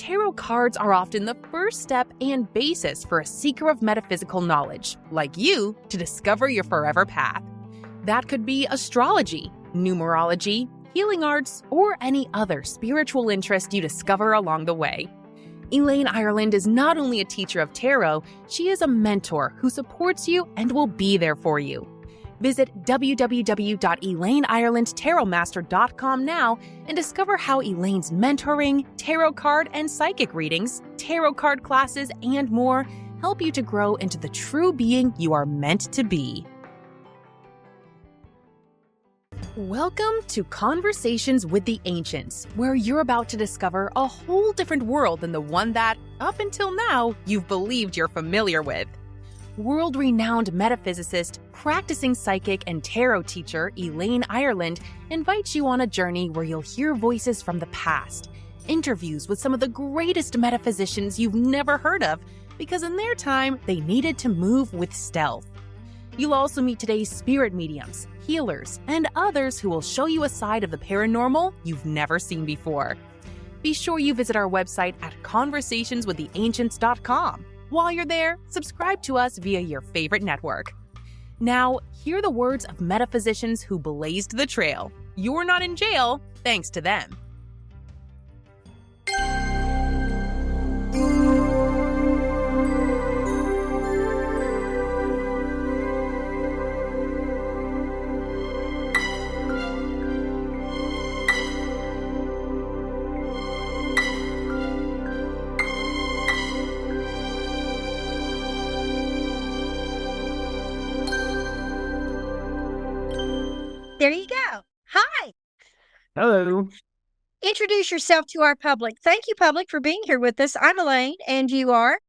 tarot cards are often the first step and basis for a seeker of metaphysical knowledge, like you, to discover your forever path. That could be astrology, numerology, healing arts, or any other spiritual interest you discover along the way. Elaine Ireland is not only a teacher of tarot, she is a mentor who supports you and will be there for you. Visit www.elaineIrelandtarotmaster.com now and discover how Elaine's mentoring, tarot card and psychic readings, tarot card classes, and more help you to grow into the true being you are meant to be. Welcome to Conversations with the Ancients, where you're about to discover a whole different world than the one that, up until now, you've believed you're familiar with. World-Renowned Metaphysicist, practicing psychic and tarot teacher Elaine Ireland invites you on a journey where you'll hear voices from the past, interviews with some of the greatest metaphysicians you've never heard of, because in their time, they needed to move with stealth. You'll also meet today's spirit mediums, healers, and others who will show you a side of the paranormal you've never seen before. Be sure you visit our website at conversationswiththeancients.com. While you're there, subscribe to us via your favorite network. Now, hear the words of metaphysicians who blazed the trail. You're not in jail, thanks to them. There you go. Hi. Hello. Introduce yourself to our public. Thank you, public, for being here with us. I'm Elaine, and you are?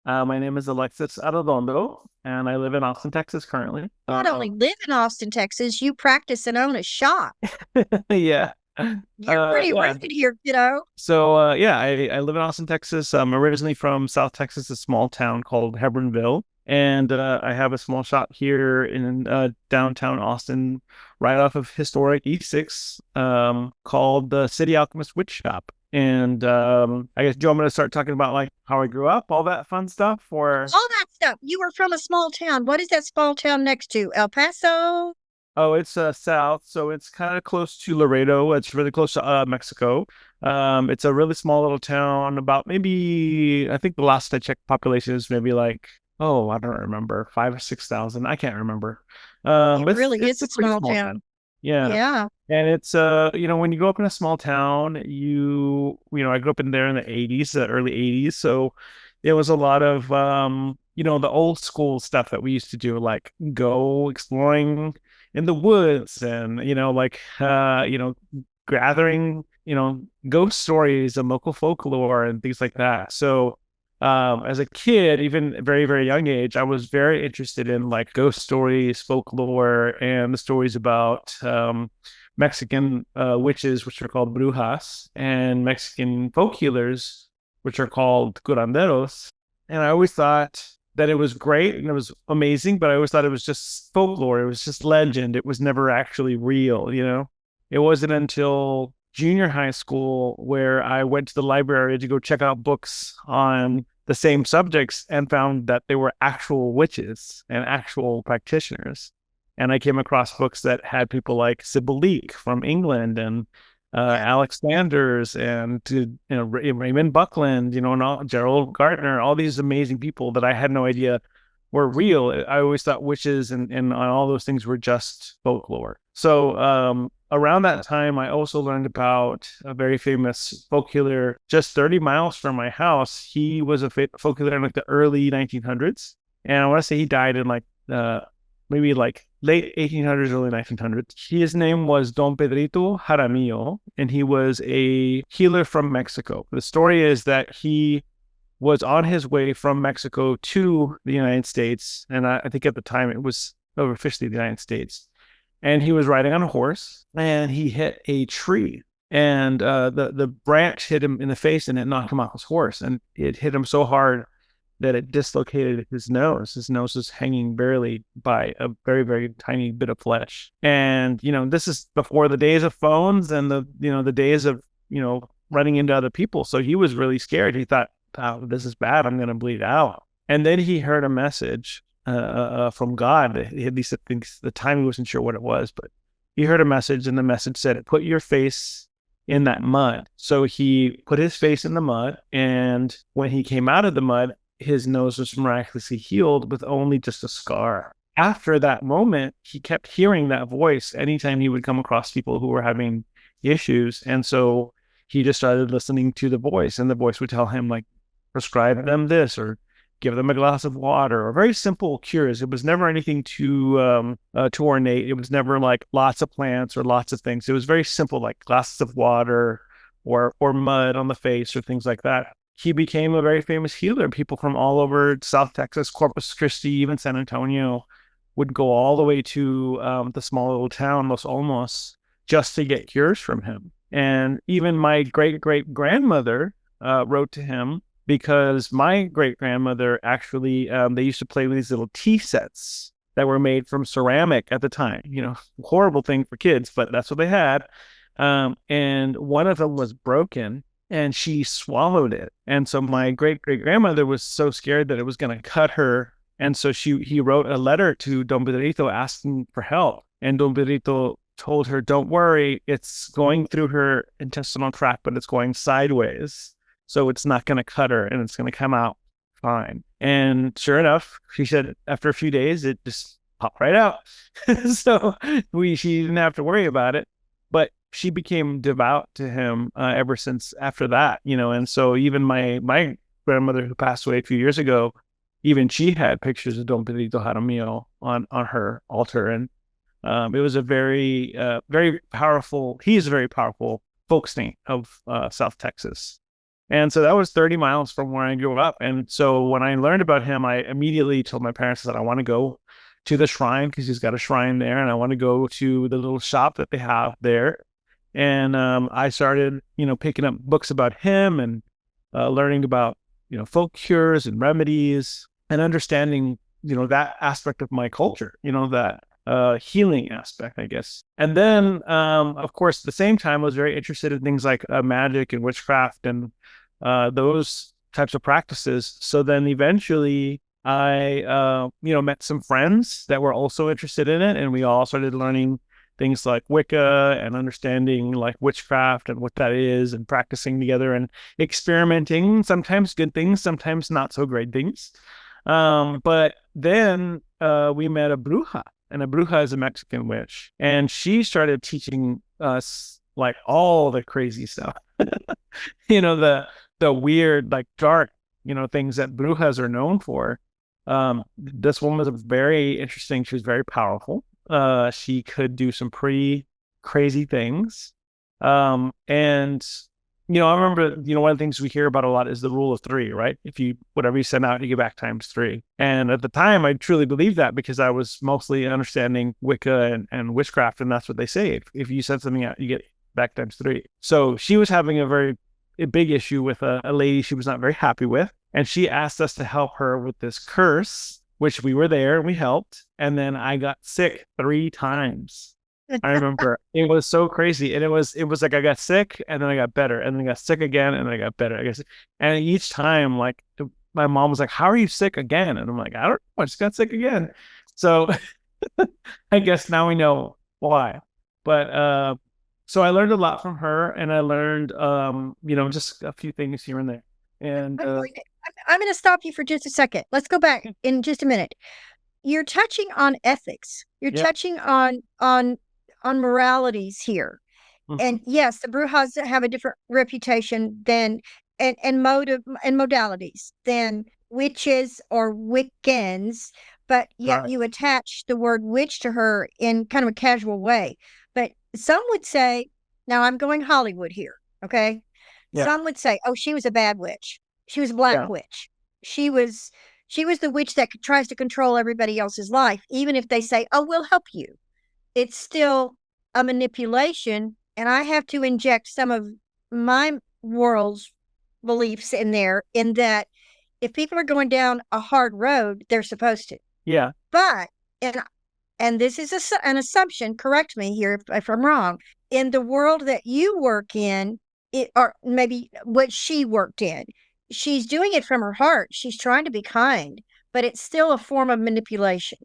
My name is Alexis Arredondo, and I live in Austin, Texas currently. Not only live in Austin, Texas, you practice and own a shop. Yeah. You're pretty rooted here, kiddo. So, I live in Austin, Texas. I'm originally from South Texas, a small town called Hebronville. And I have a small shop here in downtown Austin, right off of historic E6, called the City Alchemist Witch Shop. And I guess, do you want me to start talking about like how I grew up, all that fun stuff? Or all that stuff. You were from a small town. What is that small town next to? El Paso? Oh, it's south, so it's kind of close to Laredo. It's really close to Mexico. It's a really small little town. About maybe, I think the last I checked, population is maybe like, I don't remember, 5,000 or 6,000. I can't remember. It really is a small town. Yeah. And it's, when you grow up in a small town, I grew up in there in the 80s, the early 80s. So it was a lot of, the old school stuff that we used to do, like go exploring in the woods and, gathering, ghost stories and local folklore and things like that. So, as a kid, even at a very, very young age, I was very interested in like ghost stories, folklore, and the stories about Mexican witches, which are called brujas, and Mexican folk healers, which are called curanderos. And I always thought that it was great and it was amazing, but I always thought it was just folklore. It was just legend. It was never actually real, It wasn't until junior high school where I went to the library to go check out books on the same subjects and found that they were actual witches and actual practitioners. And I came across books that had people like Sybil Leek from England and Alex Sanders and Raymond Buckland, and Gerald Gardner, all these amazing people that I had no idea were real. I always thought witches and all those things were just folklore. So around that time, I also learned about a very famous folk healer just 30 miles from my house. He was a folk healer in like the early 1900s. And I want to say he died in like maybe like late 1800s, early 1900s. His name was Don Pedrito Jaramillo, and he was a healer from Mexico. The story is that he was on his way from Mexico to the United States. And I think at the time it was officially the United States. And he was riding on a horse and he hit a tree, and the branch hit him in the face and it knocked him off his horse, and it hit him so hard that it dislocated his nose. His nose was hanging barely by a very, very tiny bit of flesh. And, this is before the days of phones and the days of, running into other people. So he was really scared. He thought, oh, this is bad. I'm going to bleed out. And then he heard a message from God. At least at the time he wasn't sure what it was, but he heard a message, and the message said, put your face in that mud. So he put his face in the mud, and when he came out of the mud, his nose was miraculously healed with only just a scar. After that moment, he kept hearing that voice anytime he would come across people who were having issues. And so he just started listening to the voice, and the voice would tell him, like, prescribe them this, or give them a glass of water, or very simple cures. It was never anything too ornate. It was never like lots of plants or lots of things. It was very simple, like glasses of water or mud on the face or things like that. He became a very famous healer. People from all over South Texas, Corpus Christi, even San Antonio would go all the way to the small little town, Los Olmos, just to get cures from him. And even my great-great-grandmother wrote to him, because my great-grandmother actually, they used to play with these little tea sets that were made from ceramic at the time. Horrible thing for kids, but that's what they had. And one of them was broken, and she swallowed it. And so my great-great-grandmother was so scared that it was going to cut her. And so he wrote a letter to Don Pedrito asking for help. And Don Pedrito told her, don't worry, it's going through her intestinal tract, but it's going sideways. So it's not going to cut her, and it's going to come out fine. And sure enough, she said after a few days, it just popped right out. So she didn't have to worry about it. But she became devout to him ever since after that, And so even my grandmother, who passed away a few years ago, even she had pictures of Don Pedrito Jaramillo on her altar. And it was a very, very powerful, he's a very powerful folk saint of South Texas. And so that was 30 miles from where I grew up. And so when I learned about him, I immediately told my parents that I want to go to the shrine, because he's got a shrine there, and I want to go to the little shop that they have there. And I started, picking up books about him and learning about, folk cures and remedies, and understanding, that aspect of my culture, that healing aspect, I guess. And then, of course, at the same time, I was very interested in things like magic and witchcraft and those types of practices. So then eventually I, met some friends that were also interested in it, and we all started learning things like Wicca and understanding like witchcraft and what that is, and practicing together and experimenting, sometimes good things, sometimes not so great things. But then we met a bruja, and a bruja is a Mexican witch, and she started teaching us like all the crazy stuff, the weird, like dark, things that brujas are known for. This woman was very interesting. She was very powerful. She could do some pretty crazy things. And, I remember, one of the things we hear about a lot is the rule of three, right? Whatever you send out, you get back times three. And at the time, I truly believed that, because I was mostly understanding Wicca and witchcraft. And that's what they say. If you send something out, you get back times three. So she was having a big issue with a lady she was not very happy with. And she asked us to help her with this curse, which we were there and we helped. And then I got sick 3 times. I remember it was so crazy. And it was like I got sick, and then I got better, and then I got sick again, and then I got better, I guess. And each time, like, my mom was like, how are you sick again? And I'm like, I don't know, I just got sick again. So I guess now we know why. But so I learned a lot from her, and I learned just a few things here and there. And I'm going to stop you for just a second. Let's go back in just a minute. You're touching on ethics. You're touching on moralities here. Mm-hmm. And yes, the brujas have a different reputation than and modalities than witches or Wiccans, but yet you attach the word witch to her in kind of a casual way. But some would say, now I'm going Hollywood here, okay? Yeah. Some would say, oh, she was a bad witch. She was a black witch. She was the witch that tries to control everybody else's life, even if they say, oh, we'll help you. It's still a manipulation, and I have to inject some of my world's beliefs in there, in that if people are going down a hard road, they're supposed to. Yeah. But, and this is an assumption, correct me here if I'm wrong, in the world that you work in, or maybe what she worked in. She's doing it from her heart. She's trying to be kind, but it's still a form of manipulation.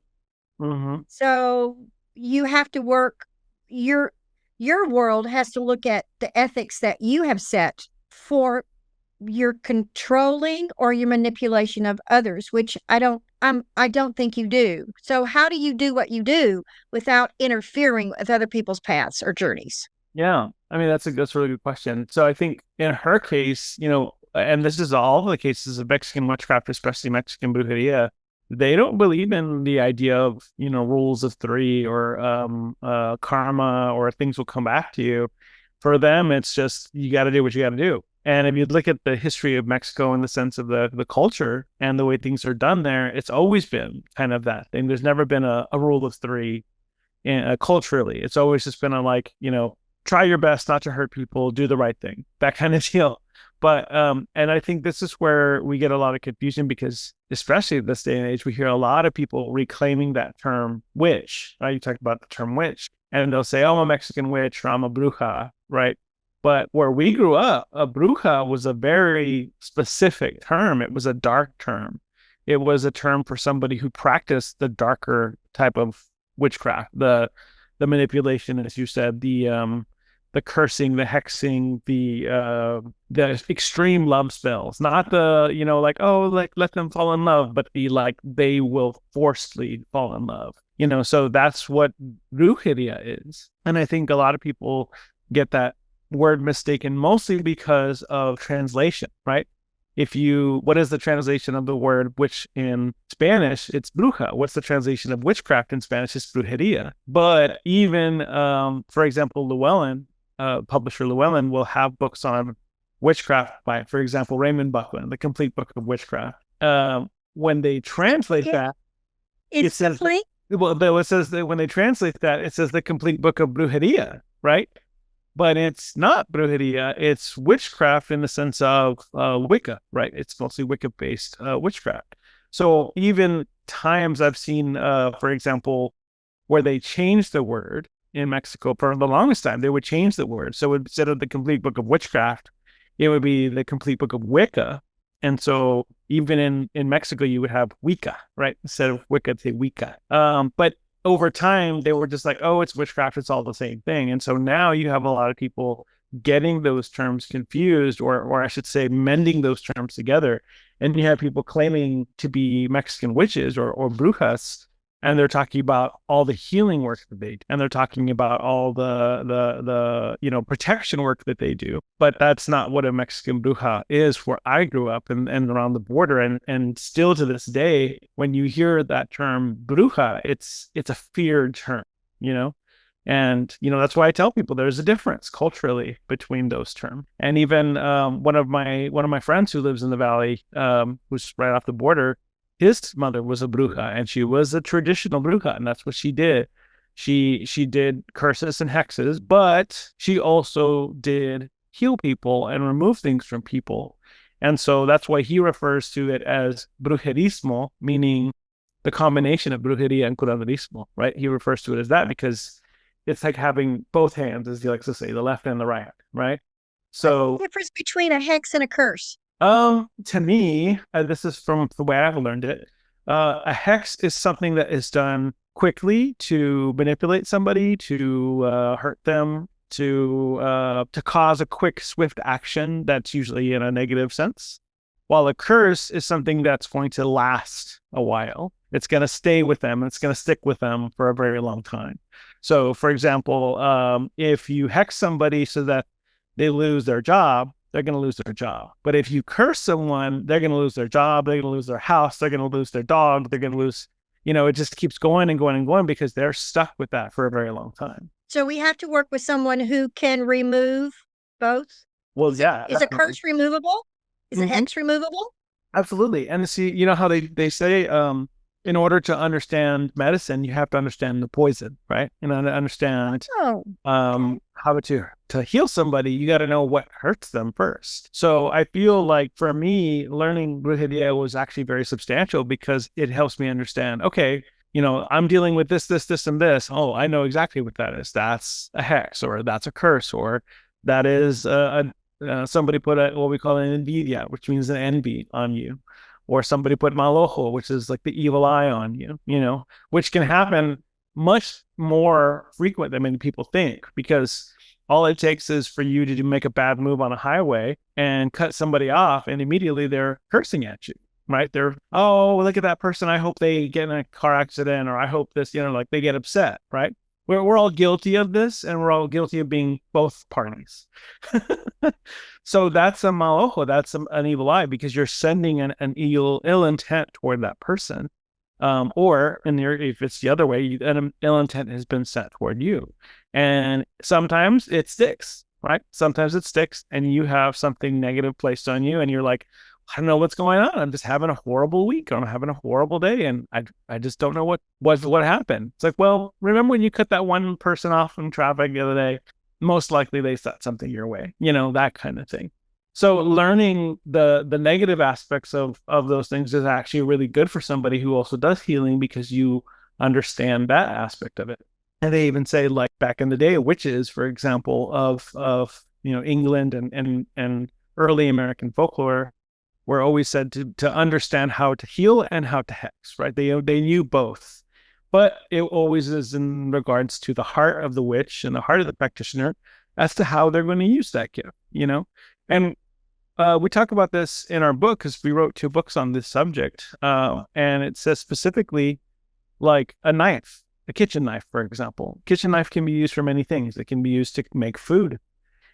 Mm-hmm. So you have to work your world has to look at the ethics that you have set for your controlling or your manipulation of others, which I don't think you do. So how do you do what you do without interfering with other people's paths or journeys? Yeah. I mean, that's a really good question. So I think in her case, and this is all the cases of Mexican witchcraft, especially Mexican brujeria, they don't believe in the idea of, rules of three or karma or things will come back to you. For them, it's just, you got to do what you got to do. And if you look at the history of Mexico in the sense of the culture and the way things are done there, it's always been kind of that thing. There's never been a rule of three culturally. It's always just been try your best not to hurt people, do the right thing, that kind of deal. But and I think this is where we get a lot of confusion, because especially at this day and age, we hear a lot of people reclaiming that term witch, right? You talk about the term witch and they'll say, oh, I'm a Mexican witch, or I'm a bruja, right? But where we grew up, a bruja was a very specific term. It was a dark term. It was a term for somebody who practiced the darker type of witchcraft, the manipulation, as you said, the cursing, the hexing, the extreme love spells, not the, let them fall in love, but they will forcefully fall in love, so that's what brujeria is. And I think a lot of people get that word mistaken, mostly because of translation, right? What is the translation of the word witch in Spanish? It's bruja. What's the translation of witchcraft in Spanish? It's brujeria. But even, for example, Llewellyn, publisher Llewellyn, will have books on witchcraft by, for example, Raymond Buckland, the complete book of witchcraft. When they translate that, it says, it says that when they translate that, it says the complete book of brujeria, right? But it's not brujeria, it's witchcraft in the sense of Wicca, right? It's mostly Wicca-based witchcraft. So even times I've seen, for example, where they changed the word in Mexico for the longest time, they would change the word. So instead of the complete book of witchcraft, it would be the complete book of Wicca. And so even in Mexico, you would have Wicca, right? Instead of Wicca, say Wicca. But over time, they were just like, oh, it's witchcraft, it's all the same thing. And so now you have a lot of people getting those terms confused, or I should say, mending those terms together. And you have people claiming to be Mexican witches or brujas, and they're talking about all the healing work that they do, and they're talking about all the protection work that they do. But that's not what a Mexican bruja is where I grew up and around the border. And still to this day, when you hear that term bruja, it's a feared term, And, that's why I tell people there's a difference culturally between those terms. And even one of my friends who lives in the valley, who's right off the border, his mother was a bruja, and she was a traditional bruja, and that's what she did. She did curses and hexes, but she also did heal people and remove things from people. And so that's why he refers to it as brujerismo, meaning the combination of brujeria and curanderismo, right? He refers to it as that because it's like having both hands, as he likes to say, the left and the right, right? So what's the difference between a hex and a curse? To me, this is from the way I've learned it. A hex is something that is done quickly to manipulate somebody, to hurt them, to cause a quick, swift action that's usually in a negative sense. While a curse is something that's going to last a while. It's going to stay with them. It's going to stick with them for a very long time. So, for example, if you hex somebody so that they lose their job, they're going to lose their job. But if you curse someone, they're going to lose their job, they're going to lose their house, they're going to lose their dog, they're going to lose, it just keeps going and going and going because they're stuck with that for a very long time. So we have to work with someone who can remove both? Well, yeah. Is a curse removable? Is a hex removable? Absolutely. And see, how they say, in order to understand medicine, you have to understand the poison, right? And understand how to heal somebody, you got to know what hurts them first. So I feel like for me, learning brujeria was actually very substantial because it helps me understand, okay, I'm dealing with this, and this. Oh, I know exactly what that is. That's a hex, or that's a curse, or that is a Somebody put what we call an envidia, which means an envy on you, or somebody put mal ojo, which is like the evil eye on you, which can happen much more frequent than many people think, because all it takes is for you to make a bad move on a highway and cut somebody off, and immediately they're cursing at you, right? They're, oh, look at that person. I hope they get in a car accident, or I hope this, like they get upset, right? We're all guilty of this, and we're all guilty of being both parties. So that's a mal ojo, that's an evil eye, because you're sending an ill intent toward that person. Or if it's the other way, an ill intent has been sent toward you. And sometimes it sticks, right? Sometimes it sticks and you have something negative placed on you and you're like, I don't know what's going on. I'm just having a horrible week, or I'm having a horrible day, and I just don't know what happened. It's like, well, remember when you cut that one person off in traffic the other day? Most likely they set something your way, that kind of thing. So learning the negative aspects of those things is actually really good for somebody who also does healing, because you understand that aspect of it. And they even say, like back in the day, witches, for example, of England and early American folklore, were always said to understand how to heal and how to hex, right? They knew both, but it always is in regards to the heart of the witch and the heart of the practitioner as to how they're going to use that gift, And we talk about this in our book, because we wrote 2 books on this subject, and it says specifically, like a knife, a kitchen knife, for example. Kitchen knife can be used for many things. It can be used to make food.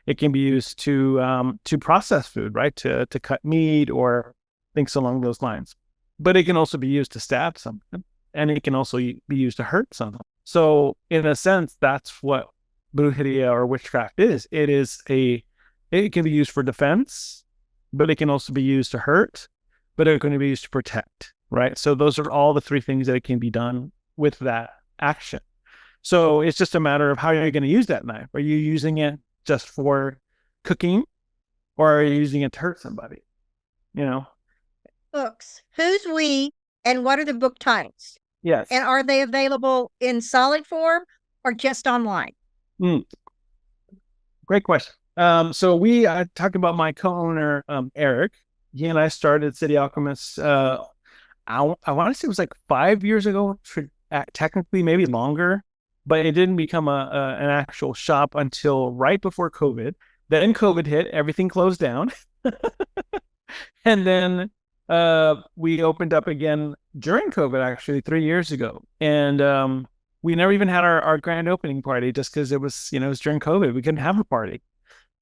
It can be used to process food, right? To cut meat or things along those lines. But it can also be used to stab something, and it can also be used to hurt something. So in a sense, that's what brujeria or witchcraft is. It can be used for defense, but it can also be used to hurt, but it can be used to protect, right? So those are all the 3 things that it can be done with that action. So it's just a matter of how you're going to use that knife. Are you using it just for cooking, or are you using it to hurt somebody? Books. Who's we, and what are the book titles? Yes. And are they available in solid form or just online? Great question. So we talked about my co-owner, Eric. He and I started City Alchemists. I want to say it was like 5 years ago, technically maybe longer, but it didn't become an actual shop until right before COVID. Then COVID hit, everything closed down. And then we opened up again during COVID, actually 3 years ago. And we never even had our grand opening party, just because it was during COVID. We couldn't have a party.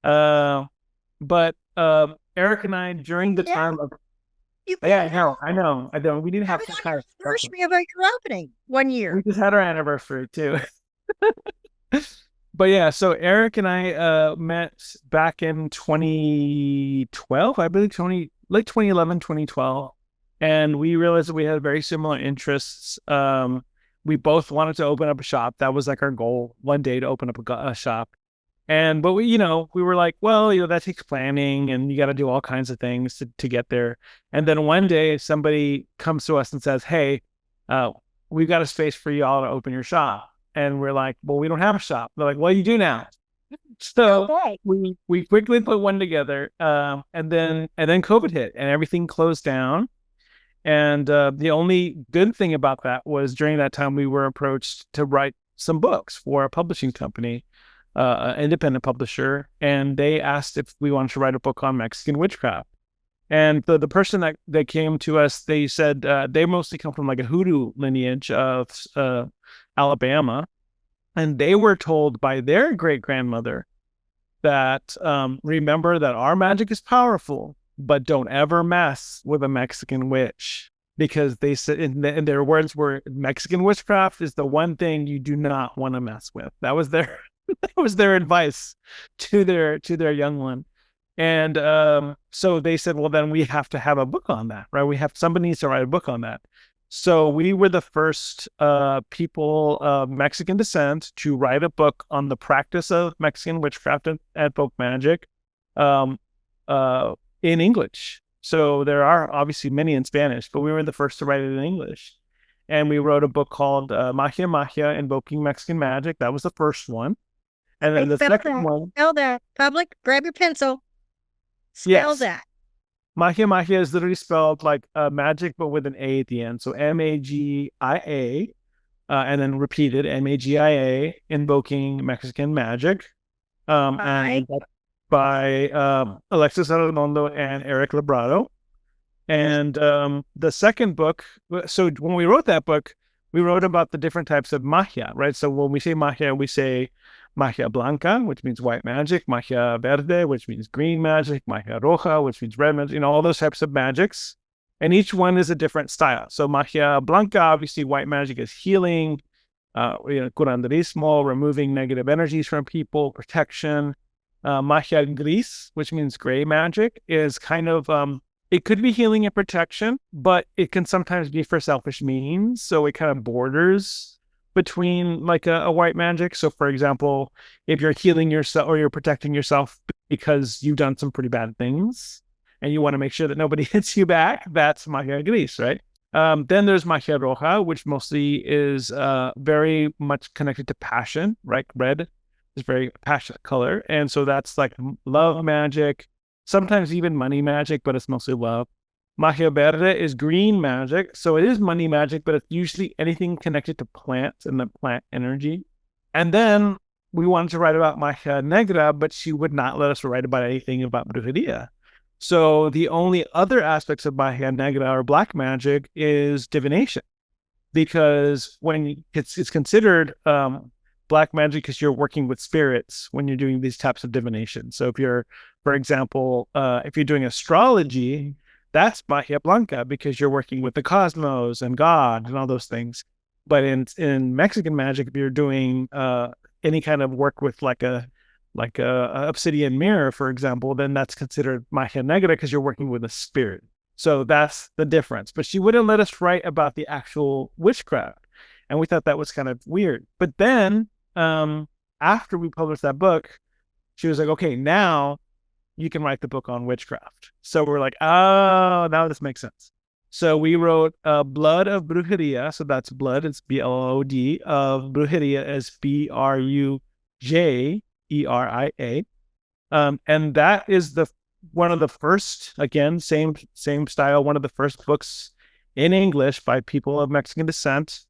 But Eric and I, during the time of I know. We didn't have some kind of anniversary of your opening 1 year. We just had our anniversary too. But yeah, so Eric and I met back in 2012, I believe, late 2011, 2012, and we realized that we had very similar interests. We both wanted to open up a shop. That was like our goal, one day to open up a shop. But we were like, well, that takes planning, and you got to do all kinds of things to get there. And then one day somebody comes to us and says, hey, we've got a space for you all to open your shop. And we're like, well, we don't have a shop. They're like, well, you do now. So we quickly put one together. And then COVID hit and everything closed down. And the only good thing about that was during that time we were approached to write some books for a publishing company, an independent publisher, and they asked if we wanted to write a book on Mexican witchcraft. And the person that came to us, they said they mostly come from like a hoodoo lineage of Alabama, and they were told by their great-grandmother that remember that our magic is powerful, but don't ever mess with a Mexican witch, because they said, in their words were, Mexican witchcraft is the one thing you do not want to mess with. That was their advice to their young one. And so they said, well, then we have to have a book on that, right? Somebody needs to write a book on that. So we were the first people of Mexican descent to write a book on the practice of Mexican witchcraft and folk magic in English. So there are obviously many in Spanish, but we were the first to write it in English. And we wrote a book called Magia, Invoking Mexican Magic. That was the first one. And then the second one. Spell that. Public, grab your pencil. Spell Yes. that. Magia is literally spelled like magic, but with an A at the end. So Magia, and then repeated Magia, invoking Mexican magic. And that's by Alexis Arredondo and Eric Labrado. And the second book, so when we wrote that book, we wrote about the different types of magia, right? So when we say magia, we say magia blanca, which means white magic, magia verde, which means green magic, magia roja, which means red magic, all those types of magics. And each one is a different style. So magia blanca, obviously white magic is healing, curanderismo, removing negative energies from people, protection. Magia gris, which means gray magic, is kind of it could be healing and protection, but it can sometimes be for selfish means. So it kind of borders between like a white magic. So for example, if you're healing yourself or you're protecting yourself because you've done some pretty bad things and you want to make sure that nobody hits you back, that's magia gris, right? Then there's magia roja, which mostly is very much connected to passion, right? Red is very passionate color. And so that's like love magic, sometimes even money magic, but it's mostly love. Magia verde is green magic. So it is money magic, but it's usually anything connected to plants and the plant energy. And then we wanted to write about magia negra, but she would not let us write about anything about brujeria. So the only other aspects of magia negra or black magic is divination, because when it's considered black magic because you're working with spirits when you're doing these types of divination. So if you're, for example, if you're doing astrology, that's magia blanca because you're working with the cosmos and God and all those things. But in Mexican magic, if you're doing any kind of work with like a obsidian mirror, for example, then that's considered magia negra because you're working with a spirit. So that's the difference. But she wouldn't let us write about the actual witchcraft. And we thought that was kind of weird. But then after we published that book, she was like, okay, now you can write the book on witchcraft. So we're like, oh, now this makes sense. So we wrote Blood of Brujeria. So that's blood, it's Blood, of Brujeria is Brujeria. And that is one of the first, again, same style, one of the first books in English by people of Mexican descent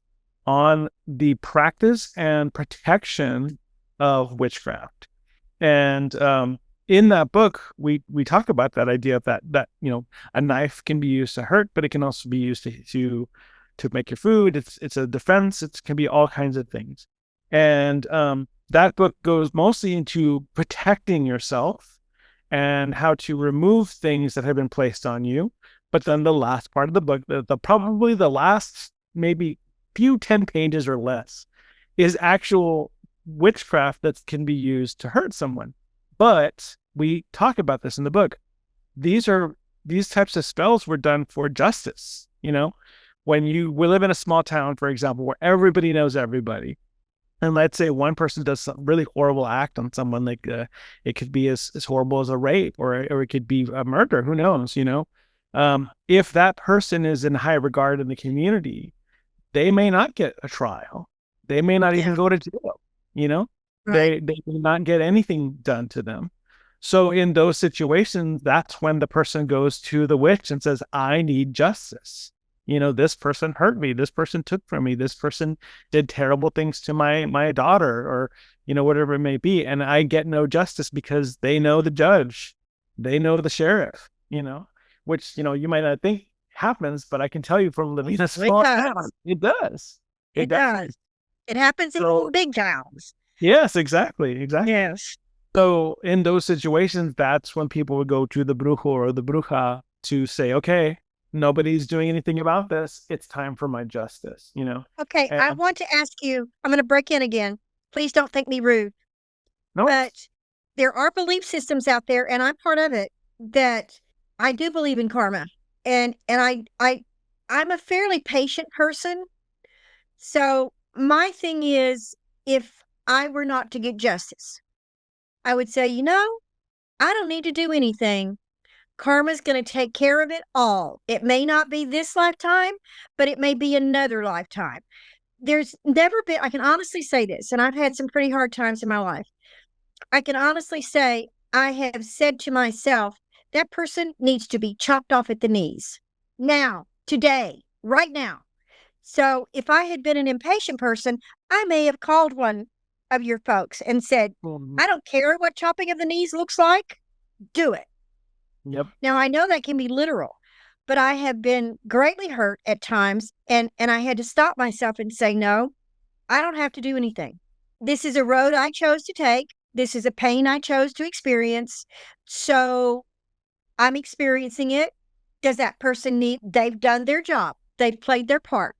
on the practice and protection of witchcraft. And in that book, we talk about that idea of that a knife can be used to hurt, but it can also be used to make your food. It's a defense. It can be all kinds of things. And that book goes mostly into protecting yourself and how to remove things that have been placed on you. But then the last part of the book, probably the last maybe few 10 pages or less, is actual witchcraft that can be used to hurt someone. But we talk about this in the book. These types of spells were done for justice. When we live in a small town, for example, where everybody knows everybody, and let's say one person does some really horrible act on someone, like it could be as horrible as a rape, or it could be a murder. Who knows? If that person is in high regard in the community, they may not get a trial. They may not even go to jail. Right. They may not get anything done to them. So in those situations, that's when the person goes to the witch and says, I need justice. This person hurt me. This person took from me. This person did terrible things to my daughter, or, whatever it may be. And I get no justice because they know the judge. They know the sheriff, which, you might not think happens, but I can tell you from living in a small town, it does. It does. It happens in big towns. Yes, exactly. Yes. So in those situations, that's when people would go to the brujo or the bruja to say, okay, nobody's doing anything about this. It's time for my justice, Okay, I want to ask you, I'm going to break in again. Please don't think me rude. No. But there are belief systems out there, and I'm part of it, that I do believe in karma. And I'm a fairly patient person. So my thing is, if I were not to get justice, I would say, I don't need to do anything. Karma's going to take care of it all. It may not be this lifetime, but it may be another lifetime. There's never been, I can honestly say this, and I've had some pretty hard times in my life. I can honestly say I have said to myself, that person needs to be chopped off at the knees. Now, today, right now. So if I had been an impatient person, I may have called one of your folks and said, I don't care what chopping of the knees looks like. Do it. Yep. Now, I know that can be literal, but I have been greatly hurt at times, and I had to stop myself and say, no, I don't have to do anything. This is a road I chose to take. This is a pain I chose to experience. So I'm experiencing it. Does that person they've done their job. They've played their part.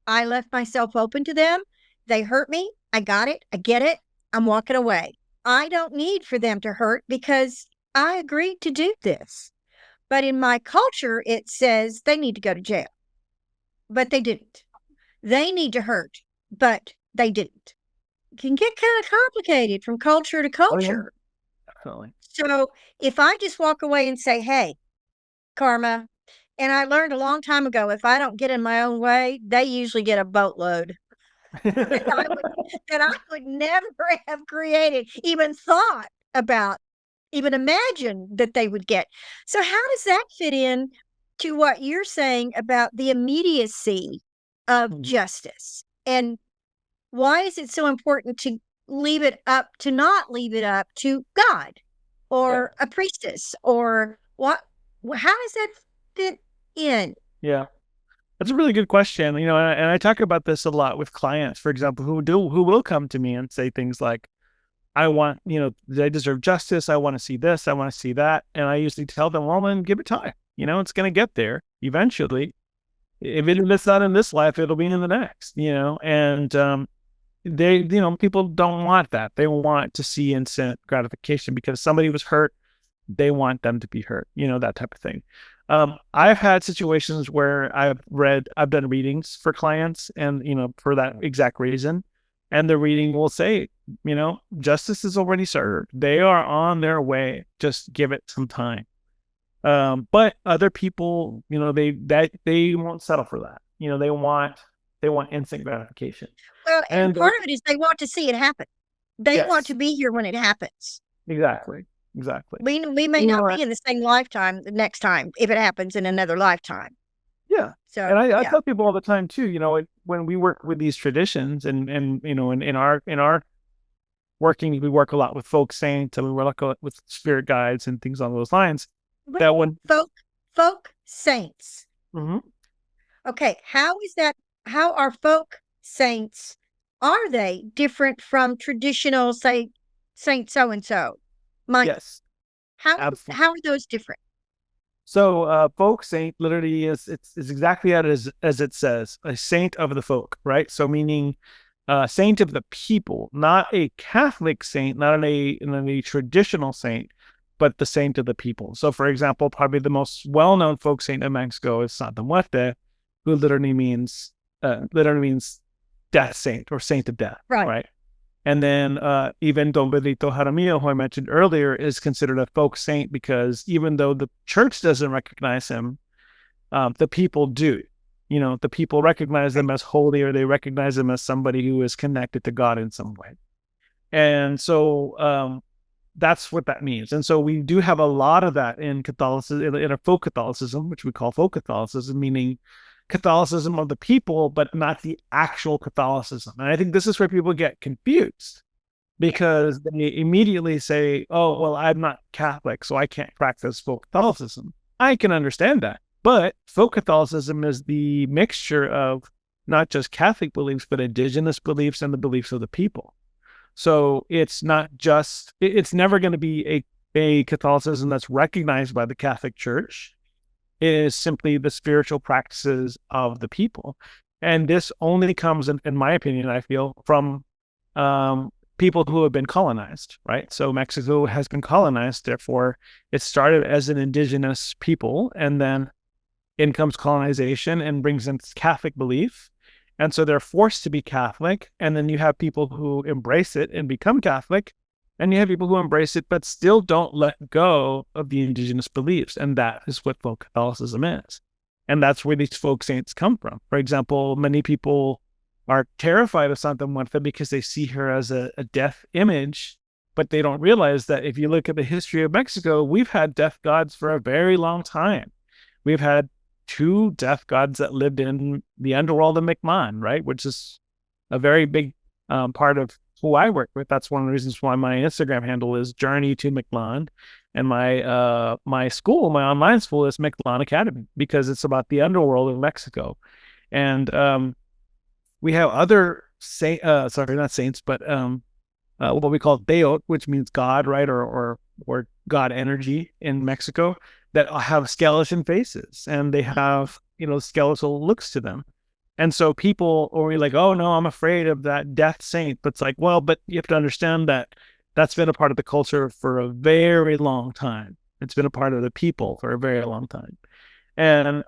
I left myself open to them. They hurt me. I got it. I get it. I'm walking away. I don't need for them to hurt because I agreed to do this. But in my culture, it says they need to go to jail. But they didn't. They need to hurt, but they didn't. It can get kind of complicated from culture to culture. Oh, yeah. Definitely. So if I just walk away and say, hey, karma, and I learned a long time ago, if I don't get in my own way, they usually get a boatload that I would never have created, even thought about, even imagined that they would get. So how does that fit in to what you're saying about the immediacy of justice? And why is it so important to not leave it up to God or a priestess or what? How does that fit in? Yeah. That's a really good question, and I talk about this a lot with clients, for example, who will come to me and say things like, I want, they deserve justice. I want to see this. I want to see that. And I usually tell them, well, then give it time. It's going to get there eventually. If it's not in this life, it'll be in the next, and they, people don't want that. They want to see instant gratification because somebody was hurt. They want them to be hurt, that type of thing. I've had situations where I've done readings for clients and, for that exact reason. And the reading will say, justice is already served. They are on their way. Just give it some time. But other people, they won't settle for that. They want instant gratification. Well, and part of it is they want to see it happen. They want to be here when it happens. Exactly. We may not be in the same lifetime the next time if it happens in another lifetime. Yeah. So, and I tell people all the time too, when we work with these traditions and in our working, we work a lot with folk saints and we work a lot with spirit guides and things along those lines. That when folk saints. Mm-hmm. Okay. How are folk saints? Are they different from traditional, say, Saint so-and-so? Yes. How are those different? So folk saint literally is exactly as it says, a saint of the folk, right? So meaning saint of the people, not a Catholic saint, not a traditional saint, but the saint of the people. So for example, probably the most well-known folk saint in Mexico is Santa Muerte, who literally means death saint or saint of death, right? And then even Don Benito Jaramillo, who I mentioned earlier, is considered a folk saint because even though the church doesn't recognize him, the people do. The people recognize them as holy, or they recognize them as somebody who is connected to God in some way. And so that's what that means. And so we do have a lot of that in Catholicism, in our folk Catholicism, which we call folk Catholicism, meaning Catholicism of the people, but not the actual Catholicism. And I think this is where people get confused because they immediately say, oh, well, I'm not Catholic, so I can't practice folk Catholicism. I can understand that. But folk Catholicism is the mixture of not just Catholic beliefs, but indigenous beliefs and the beliefs of the people. So it's never going to be a Catholicism that's recognized by the Catholic Church. It is simply the spiritual practices of the people. And this only comes, in my opinion, I feel, from people who have been colonized, right? So Mexico has been colonized, therefore it started as an indigenous people, and then in comes colonization and brings in Catholic belief. And so they're forced to be Catholic, and then you have people who embrace it and become Catholic, and you have people who embrace it but still don't let go of the indigenous beliefs. And that is what folk Catholicism is. And that's where these folk saints come from. For example, many people are terrified of Santa Muerte because they see her as a death image But they don't realize that if you look at the history of Mexico, we've had death gods for a very long time. We've had two death gods that lived in the underworld of Mictlan, right? Which is a very big part of who I work with. That's one of the reasons why my Instagram handle is Journey to Mictlan, and my school, my online school, is Mictlan Academy, because it's about the underworld of Mexico. And we have other not saints, but what we call Teot, which means God, right, or God energy in Mexico, that have skeleton faces, and they have skeletal looks to them. And so people are like, oh no, I'm afraid of that death saint. But it's like, well, but you have to understand that that's been a part of the culture for a very long time. It's been a part of the people for a very long time. And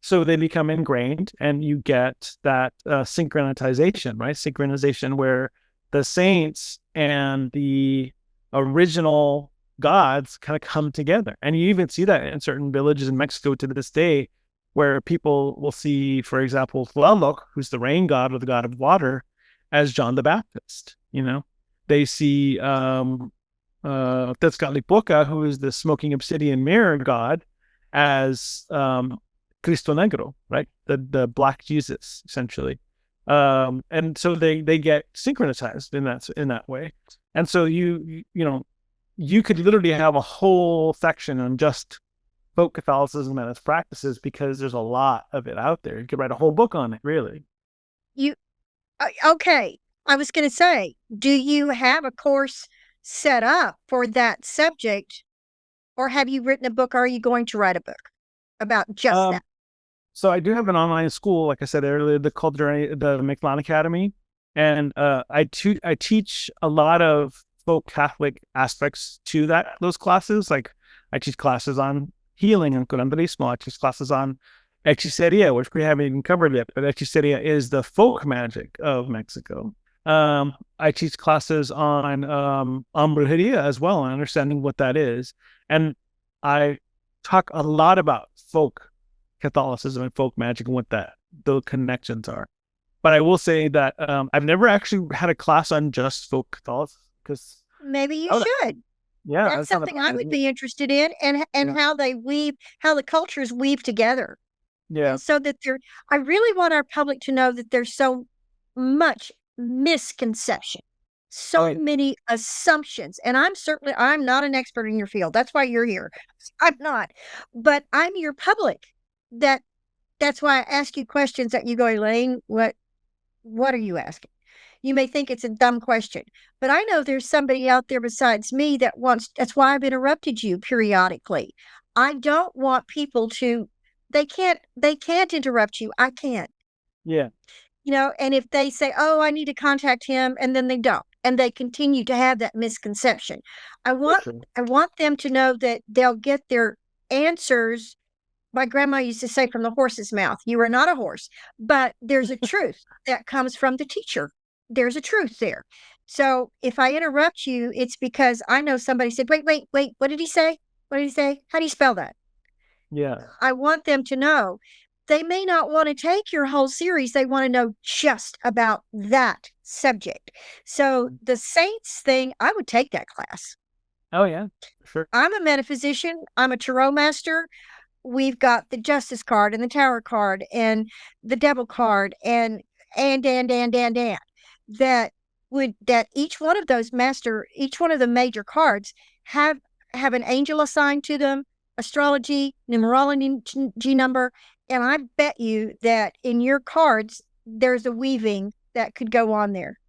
so they become ingrained, and you get that synchronization, right? Synchronization where the saints and the original gods kind of come together. And you even see that in certain villages in Mexico to this day, where people will see, for example, Tlaloc, who's the rain god or the god of water, as John the Baptist. They see Tezcatlipoca, who is the smoking obsidian mirror god, as Cristo Negro, right? The Black Jesus, essentially. And so they get synchronized in that way. And so you could literally have a whole section on just folk Catholicism and its practices, because there's a lot of it out there. You could write a whole book on it, really. Okay. I was going to say, do you have a course set up for that subject, or have you written a book? Or are you going to write a book about just that? So I do have an online school, like I said earlier, the Mictlan Academy, and I teach a lot of folk Catholic aspects to those classes. Like I teach classes on healing and curanderismo. I teach classes on hechiceria, which we haven't even covered yet, but hechiceria is the folk magic of Mexico. I teach classes on brujeria as well, and understanding what that is. And I talk a lot about folk Catholicism and folk magic and what those connections are. But I will say that I've never actually had a class on just folk Catholicism, because maybe you should. Yeah, that's something I would be interested in, and how the cultures weave together. Yeah. So that I really want our public to know that there's so much misconception, so many assumptions. And I'm not an expert in your field. That's why you're here. I'm not, but I'm your public. That's why I ask you questions that you go, Elaine, what are you asking? You may think it's a dumb question, but I know there's somebody out there besides me that's why I've interrupted you periodically. I don't want people they can't interrupt you. I can't. Yeah. And if they say, oh, I need to contact him, and then they don't, and they continue to have that misconception, I want them to know that they'll get their answers. My grandma used to say, from the horse's mouth. You are not a horse, but there's a truth that comes from the teacher. There's a truth there. So if I interrupt you, it's because I know somebody said, wait, what did he say? What did he say? How do you spell that? Yeah. I want them to know. They may not want to take your whole series. They want to know just about that subject. So the saints thing, I would take that class. Oh, yeah, sure. I'm a metaphysician. I'm a tarot master. We've got the Justice card and the Tower card and the Devil card and that each one of the major cards have an angel assigned to them, astrology, numerology number, and I bet you that in your cards there's a weaving that could go on there.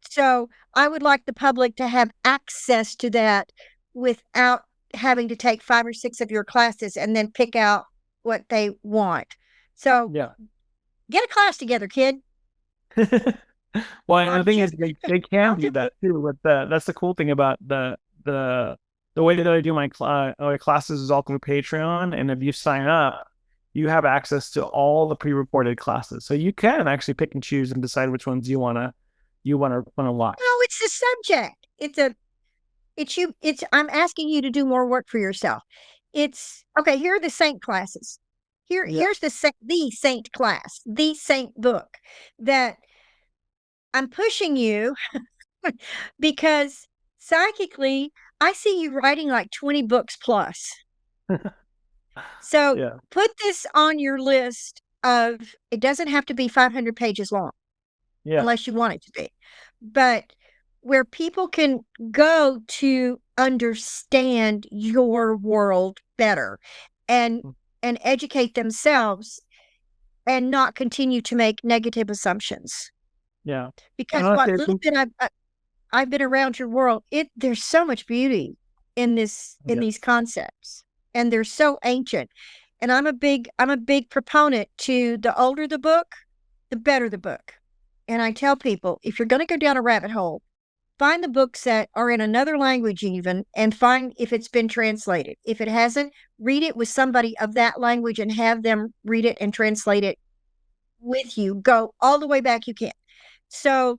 So I would like the public to have access to that without having to take 5 or 6 of your classes and then pick out what they want. So get a class together, kid. Well, and the thing is, they can do that too. But that's the cool thing about the way that I do my classes is all through Patreon, and if you sign up, you have access to all the pre-recorded classes, so you can actually pick and choose and decide which ones you wanna watch. No, it's the subject. I'm asking you to do more work for yourself. It's okay. Here are the saint classes. Here's the saint class, the saint book that I'm pushing you because psychically, I see you writing like 20 books plus. So Yeah. put this on your list of, it doesn't have to be 500 pages long Yeah. unless you want it to be, but where people can go to understand your world better and and educate themselves and not continue to make negative assumptions. Yeah. Because And what honestly, I little think, bit I've been around your world, there's so much beauty in yeah. these concepts, and they're so ancient. And I'm a big proponent to the older the book, the better the book. And I tell people, if you're going to go down a rabbit hole, find the books that are in another language even, and find if it's been translated. If it hasn't, read it with somebody of that language and have them read it and translate it with you. Go all the way back you can. So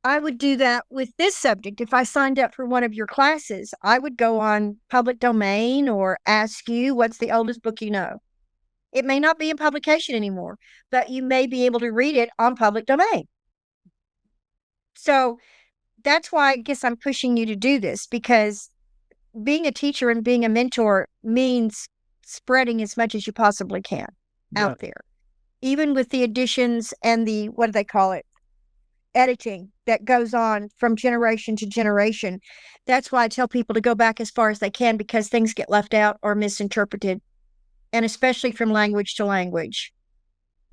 I would do that with this subject. If I signed up for one of your classes, I would go on public domain or ask you, what's the oldest book you know? It may not be in publication anymore, but you may be able to read it on public domain. So that's why I guess I'm pushing you to do this, because being a teacher and being a mentor means spreading as much as you possibly can out there, even with the additions and the, what do they call it? Editing that goes on from generation to generation. That's why I tell people to go back as far as they can, because things get left out or misinterpreted, and especially from language to language.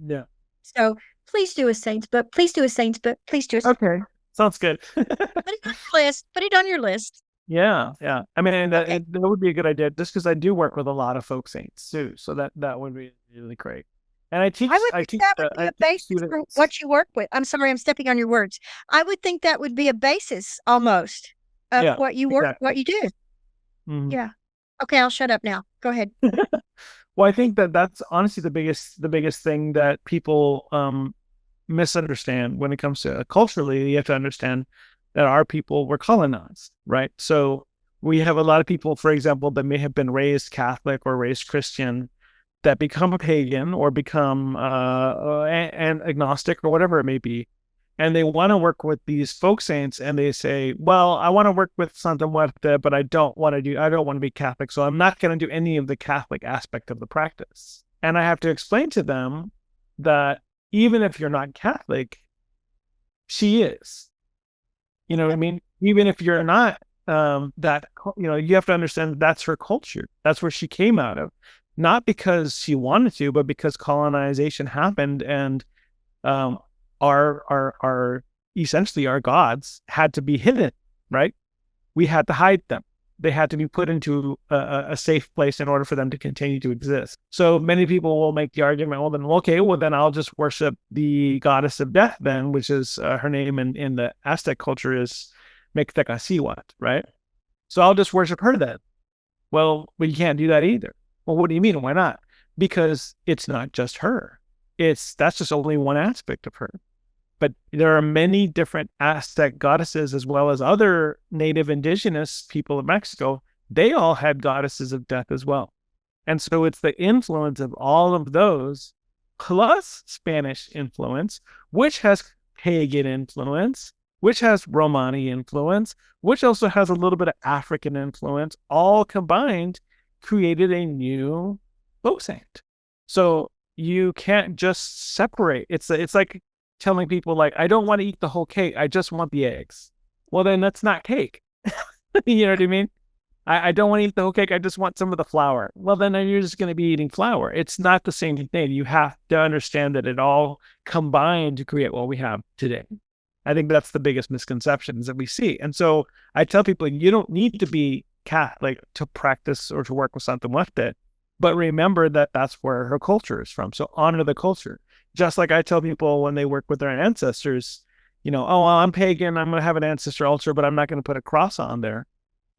Yeah. So please do a saints book. Please do a saints book. Please do a Okay. Sounds good. Put it on your list. Put it on your list. Yeah. Yeah. I mean, and Okay. that would be a good idea, just because I do work with a lot of folk saints too. So that would be really great. And I teach, I would think that would be a basis for students. what you work with. I'm sorry, I'm stepping on your words. I would think that would be a basis almost of Yeah, what you work, exactly. what you do. Mhm. Yeah. Okay, I'll shut up now. Go ahead. Well, I think that's honestly the biggest thing that people misunderstand when it comes to culturally. You have to understand that our people were colonized, right? So we have a lot of people, for example, that may have been raised Catholic or raised Christian, that become a pagan or become an agnostic or whatever it may be, and they want to work with these folk saints, and they say, well, I want to work with Santa Muerte, but I don't want to be Catholic, so I'm not going to do any of the Catholic aspect of the practice. And I have to explain to them that even if you're not Catholic, she is. You know what I mean? Even if you're not that, you have to understand that's her culture. That's where she came out of. Not because she wanted to, but because colonization happened, and our essentially our gods had to be hidden, right? We had to hide them. They had to be put into a safe place in order for them to continue to exist. So many people will make the argument, well, then I'll just worship the goddess of death then, which is her name in the Aztec culture is Mictecacíhuatl, right? So I'll just worship her then. Well, you can't do that either. Well, what do you mean? Why not? Because it's not just her. That's just only one aspect of her. But there are many different Aztec goddesses, as well as other native indigenous people of Mexico. They all had goddesses of death as well. And so it's the influence of all of those plus Spanish influence, which has pagan influence, which has Romani influence, which also has a little bit of African influence, all combined created a new folk saint. So you can't just separate. It's like telling people, like, I don't want to eat the whole cake. I just want the eggs. Well, then that's not cake. You know what I mean? I don't want to eat the whole cake. I just want some of the flour. Well, then you're just going to be eating flour. It's not the same thing. You have to understand that it all combined to create what we have today. I think that's the biggest misconceptions that we see. And so I tell people, you don't need to be Catholic to practice or to work with Santa Muerte, but remember that that's where her culture is from. So honor the culture. Just like I tell people when they work with their ancestors, oh, well, I'm pagan, I'm going to have an ancestor altar, but I'm not going to put a cross on there.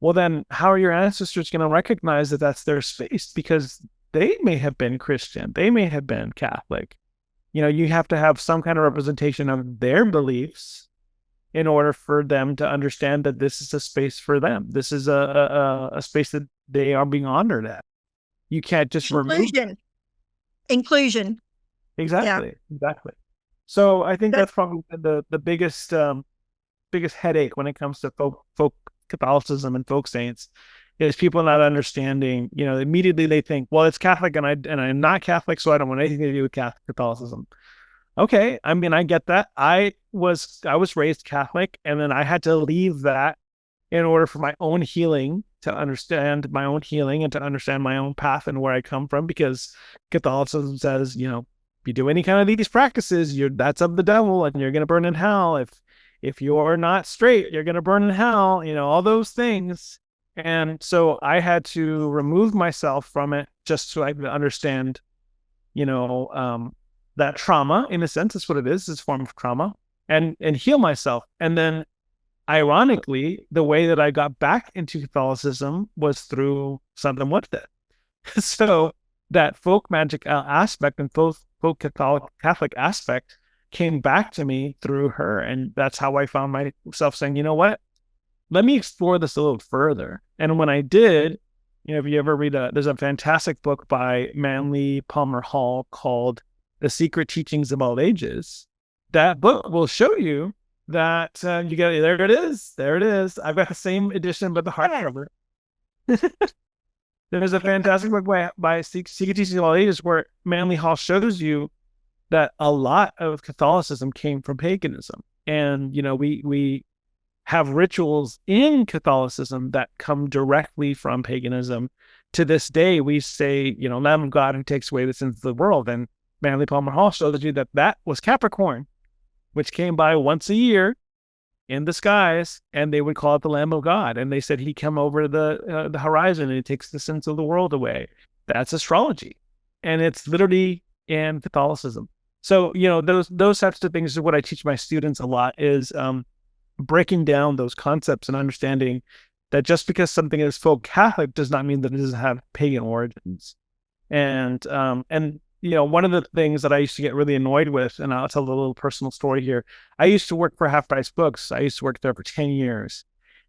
Well, then how are your ancestors going to recognize that that's their space? Because they may have been Christian, they may have been Catholic. You have to have some kind of representation of their beliefs in order for them to understand that this is a space for them. This is a space that they are being honored at. You can't just remove Inclusion. Exactly. Yeah. Exactly. So I think that's probably the biggest headache when it comes to folk Catholicism and folk saints is people not understanding, immediately they think, well, it's Catholic and I'm not Catholic, so I don't want anything to do with Catholicism. Okay. I mean, I get that. I was raised Catholic, and then I had to leave that in order for my own healing, to understand my own healing and to understand my own path and where I come from, because Catholicism says, if you do any kind of these practices, that's of the devil and you're going to burn in hell. If you're not straight, you're going to burn in hell, all those things. And so I had to remove myself from it just so I could understand, that trauma, in a sense, is what it is. It's a form of trauma, and heal myself. And then, ironically, the way that I got back into Catholicism was through Santa Muerte. So that folk magic aspect and folk Catholic aspect came back to me through her. And that's how I found myself saying, you know what? Let me explore this a little further. And when I did, if you ever read there's a fantastic book by Manly Palmer Hall called The Secret Teachings of All Ages. That book will show you that you get, there it is. I've got the same edition, but the hardcover. There's a fantastic book by Secret Teachings of All Ages where Manly Hall shows you that a lot of Catholicism came from paganism. And, we have rituals in Catholicism that come directly from paganism. To this day, we say, Lamb of God who takes away the sins of the world. And Manly Palmer Hall shows you that was Capricorn, which came by once a year in the skies, and they would call it the Lamb of God. And they said he came over the horizon and he takes the sins of the world away. That's astrology, and it's literally in Catholicism. So those types of things is what I teach my students a lot, is breaking down those concepts and understanding that just because something is folk Catholic does not mean that it doesn't have pagan origins. And one of the things that I used to get really annoyed with, and I'll tell a little personal story here. I used to work for Half Price Books. I used to work there for 10 years.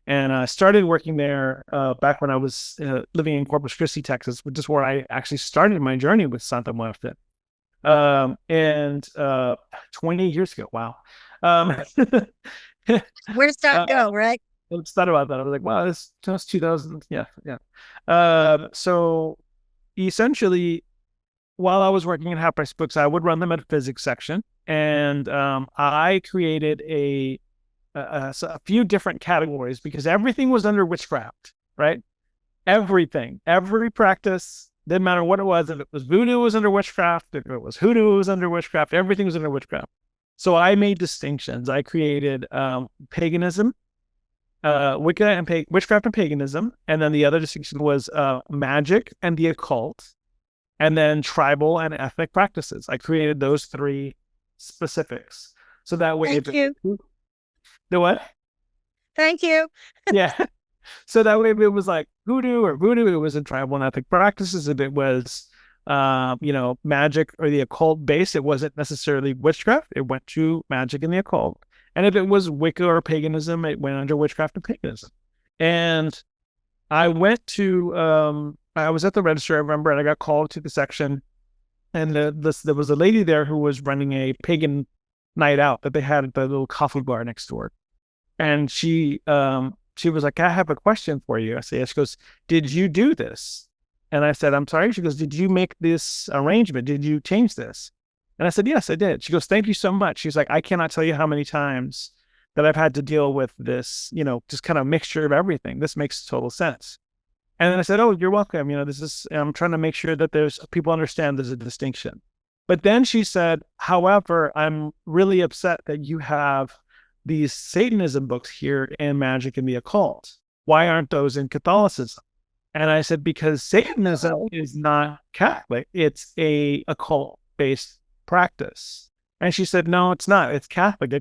And I started working there back when I was living in Corpus Christi, Texas, which is where I actually started my journey with Santa Muerte. 20 years ago. Wow. Where's that go, right? I just thought about that. I was like, wow, this was 2000. Yeah. So essentially, while I was working in Half Price Books, I would run the metaphysics section, and I created a few different categories because everything was under witchcraft, right? Everything, every practice, didn't matter what it was. If it was voodoo, it was under witchcraft. If it was hoodoo, it was under witchcraft. Everything was under witchcraft. So I made distinctions. I created paganism, Wicca and witchcraft and paganism, and then the other distinction was magic and the occult. And then tribal and ethnic practices. I created those three specifics. So that way... Thank you. The what? Thank you. Yeah. So that way if it was like hoodoo or voodoo, it was in tribal and ethnic practices. If it was, magic or the occult base, it wasn't necessarily witchcraft. It went to magic and the occult. And if it was Wicca or paganism, it went under witchcraft and paganism. And I went to... I was at the register, I remember, and I got called to the section, and there was a lady there who was running a pagan night out that they had at the little coffee bar next door. And she was like, I have a question for you. I said, yes. She goes, did you do this? And I said, I'm sorry. She goes, did you make this arrangement? Did you change this? And I said, yes, I did. She goes, thank you so much. She's like, I cannot tell you how many times that I've had to deal with this, just kind of mixture of everything. This makes total sense. And then I said, oh, you're welcome. I'm trying to make sure that people understand there's a distinction. But then she said, however, I'm really upset that you have these Satanism books here in magic and the occult. Why aren't those in Catholicism? And I said, because Satanism is not Catholic. It's a occult-based practice. And she said, no, it's not. It's Catholic.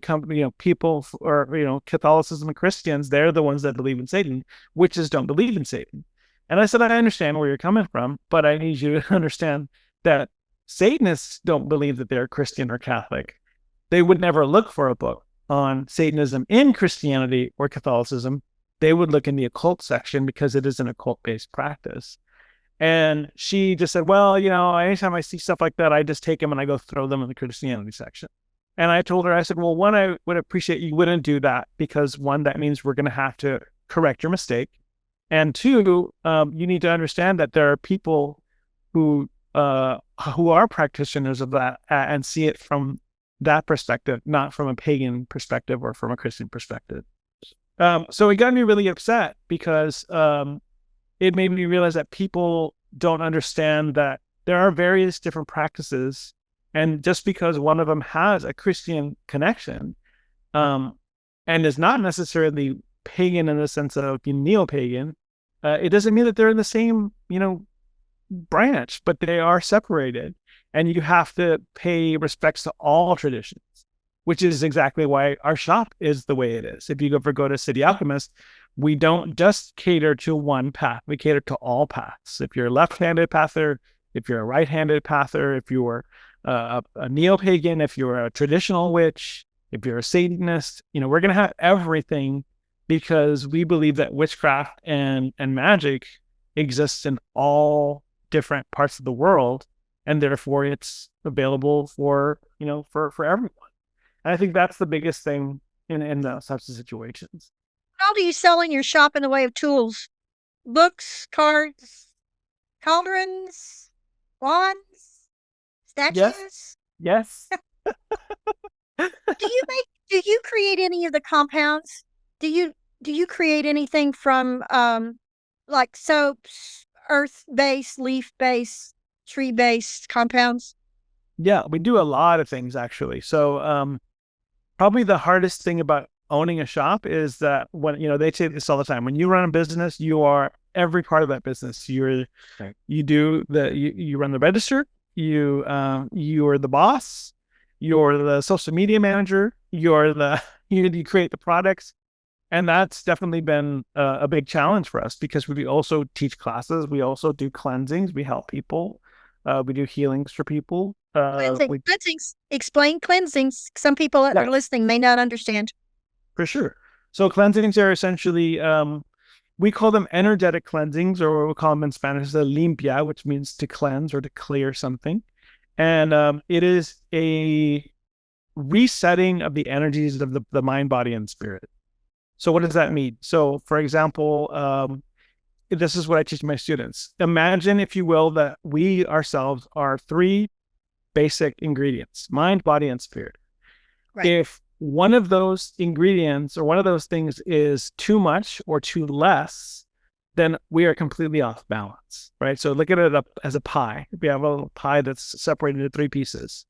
People, or, Catholicism and Christians, they're the ones that believe in Satan. Witches don't believe in Satan. And I said, I understand where you're coming from, but I need you to understand that Satanists don't believe that they're Christian or Catholic. They would never look for a book on Satanism in Christianity or Catholicism. They would look in the occult section because it is an occult-based practice. And she just said, well, anytime I see stuff like that, I just take them and I go throw them in the Christianity section. And I told her, I said, well, one, I would appreciate you wouldn't do that because one, that means we're going to have to correct your mistake. And two, you need to understand that there are people who are practitioners of that and see it from that perspective, not from a pagan perspective or from a Christian perspective. So it got me really upset because it made me realize that people don't understand that there are various different practices, and just because one of them has a Christian connection, and is not necessarily pagan in the sense of neo-pagan, it doesn't mean that they're in the same, branch, but they are separated, and you have to pay respects to all traditions, which is exactly why our shop is the way it is. If you ever go to City Alchemist, we don't just cater to one path, we cater to all paths. If you're a left-handed pather, if you're a right-handed pather, if you're a neo-pagan, if you're a traditional witch, if you're a Satanist, we're going to have everything, because we believe that witchcraft and magic exists in all different parts of the world, and therefore it's available for everyone. And I think that's the biggest thing in those types of situations. How do you sell in your shop in the way of tools? Books, cards, cauldrons, wands, statues? Yes. Do you create any of the compounds? Do you create anything from like soaps, earth-based, leaf-based, tree-based compounds? Yeah, we do a lot of things actually. So probably the hardest thing about owning a shop is that when they say this all the time, when you run a business, you are every part of that business. You run the register, you are the boss, you're the social media manager, you create the products. And that's definitely been a big challenge for us, because we also teach classes, we also do cleansings, we help people, we do healings for people. Cleansings. Explain cleansings. Some people that are listening may not understand. For sure. So cleansings are essentially, we call them energetic cleansings, or we call them in Spanish the limpia, which means to cleanse or to clear something. And it is a resetting of the energies of the mind, body, and spirit. So what does that mean? So for example, this is what I teach my students. Imagine, if you will, that we ourselves are three basic ingredients: mind, body, and spirit. Right. If one of those ingredients or one of those things is too much or too less, then we are completely off balance, right? So look at it up as a pie. We have a little pie that's separated into three pieces.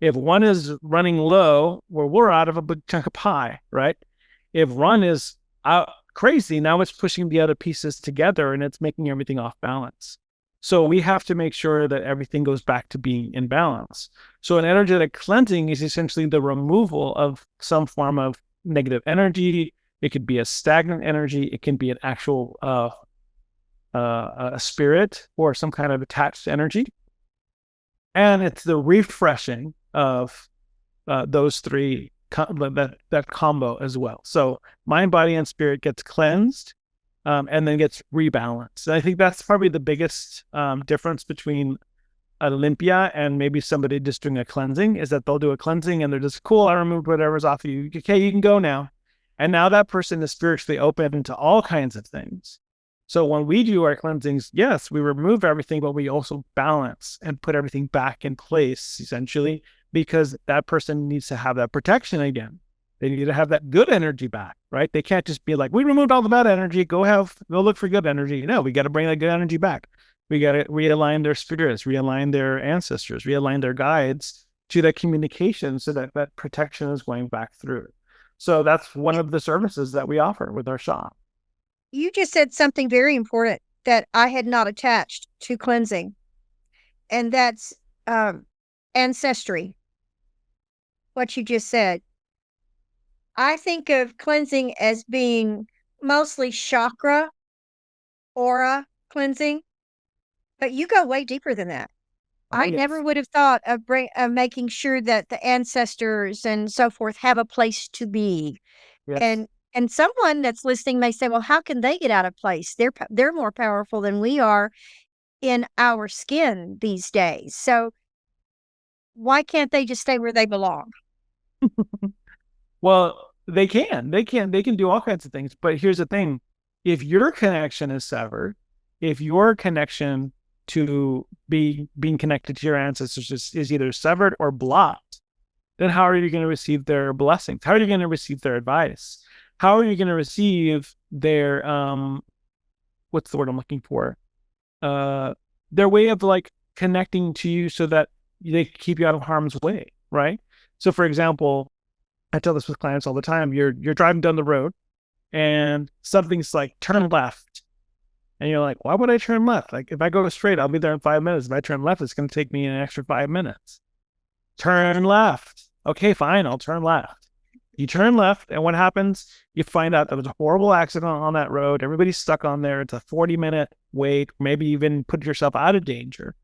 If one is running low, well, we're out of a big chunk of pie, right? If one is out crazy, now it's pushing the other pieces together and it's making everything off balance. So we have to make sure that everything goes back to being in balance. So an energetic cleansing is essentially the removal of some form of negative energy. It could be a stagnant energy. It can be an actual a spirit or some kind of attached energy. And it's the refreshing of those three, that combo as well. So mind, body, and spirit gets cleansed, and then gets rebalanced. And I think that's probably the biggest difference between a limpia and maybe somebody just doing a cleansing, is that they'll do a cleansing and they're just, cool, I removed whatever's off of you. Okay, you can go now. And now that person is spiritually open to all kinds of things. So when we do our cleansings, yes, we remove everything, but we also balance and put everything back in place, essentially, because that person needs to have that protection again. They need to have that good energy back, right? They can't just be like, we removed all the bad energy, go look for good energy. No, we got to bring that good energy back. We got to realign their spirits, realign their ancestors, realign their guides to that communication, so that that protection is going back through. So that's one of the services that we offer with our shop. You just said something very important that I had not attached to cleansing, and that's ancestry. What you just said. I think of cleansing as being mostly chakra, aura cleansing, but you go way deeper than that. I never would have thought of making sure that the ancestors and so forth have a place to be. Yes. And someone that's listening may say, well, how can they get out of place? They're more powerful than we are in our skin these days. So why can't they just stay where they belong? Well, they can do all kinds of things, but here's the thing. if your connection is severed, if your connection to being connected to your ancestors is either severed or blocked, then how are you going to receive their blessings? How are you going to receive their advice? How are you going to receive their what's the word I'm looking for? Their way of like connecting to you so that they keep you out of harm's way, right? So for example, I tell this with clients all the time. You're driving down the road and something's like turn left. And you're like, why would I turn left? Like if I go straight, I'll be there in 5 minutes. If I turn left, it's going to take me an extra 5 minutes. Turn left. Okay, fine. I'll turn left. You turn left, and what happens? You find out there was a horrible accident on that road. Everybody's stuck on there. It's a 40-minute wait, maybe even put yourself out of danger.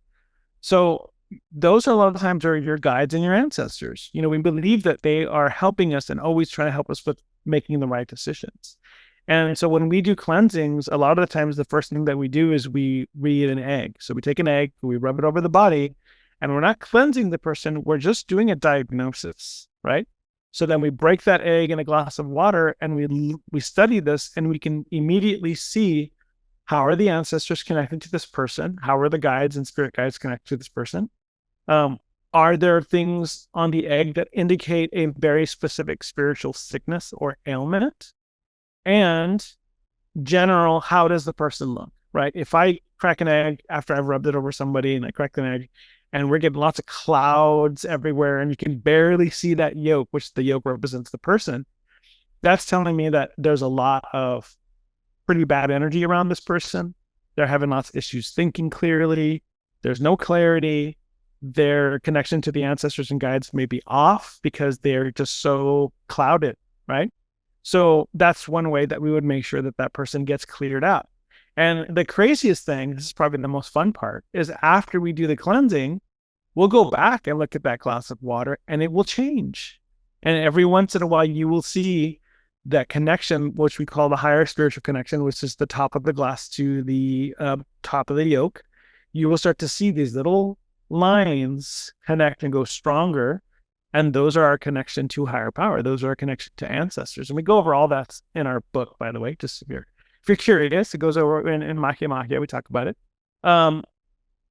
So those are a lot of times are your guides and your ancestors. You know, we believe that they are helping us and always trying to help us with making the right decisions. And so when we do cleansings, a lot of the times the first thing that we do is we eat an egg. So we take an egg, we rub it over the body, and we're not cleansing the person. We're just doing a diagnosis, right? So then we break that egg in a glass of water and we study this, and we can immediately see how are the ancestors connected to this person? How are the guides and spirit guides connected to this person? Are there things on the egg that indicate a very specific spiritual sickness or ailment? And general, how does the person look, right? If I crack an egg after I've rubbed it over somebody and I cracked an egg and we're getting lots of clouds everywhere and you can barely see that yolk, which the yolk represents the person, that's telling me that there's a lot of pretty bad energy around this person. They're having lots of issues thinking clearly. There's no clarity. Their connection to the ancestors and guides may be off because they're just so clouded, right? So that's one way that we would make sure that that person gets cleared out. And the craziest thing, this is probably the most fun part, is after we do the cleansing, we'll go back and look at that glass of water and it will change. And every once in a while, you will see that connection, which we call the higher spiritual connection, which is the top of the glass to the top of the yolk. You will start to see these little lines connect and go stronger. And those are our connection to higher power. Those are our connection to ancestors. And we go over all that in our book, by the way, just if you're curious, it goes over in Magia, we talk about it. And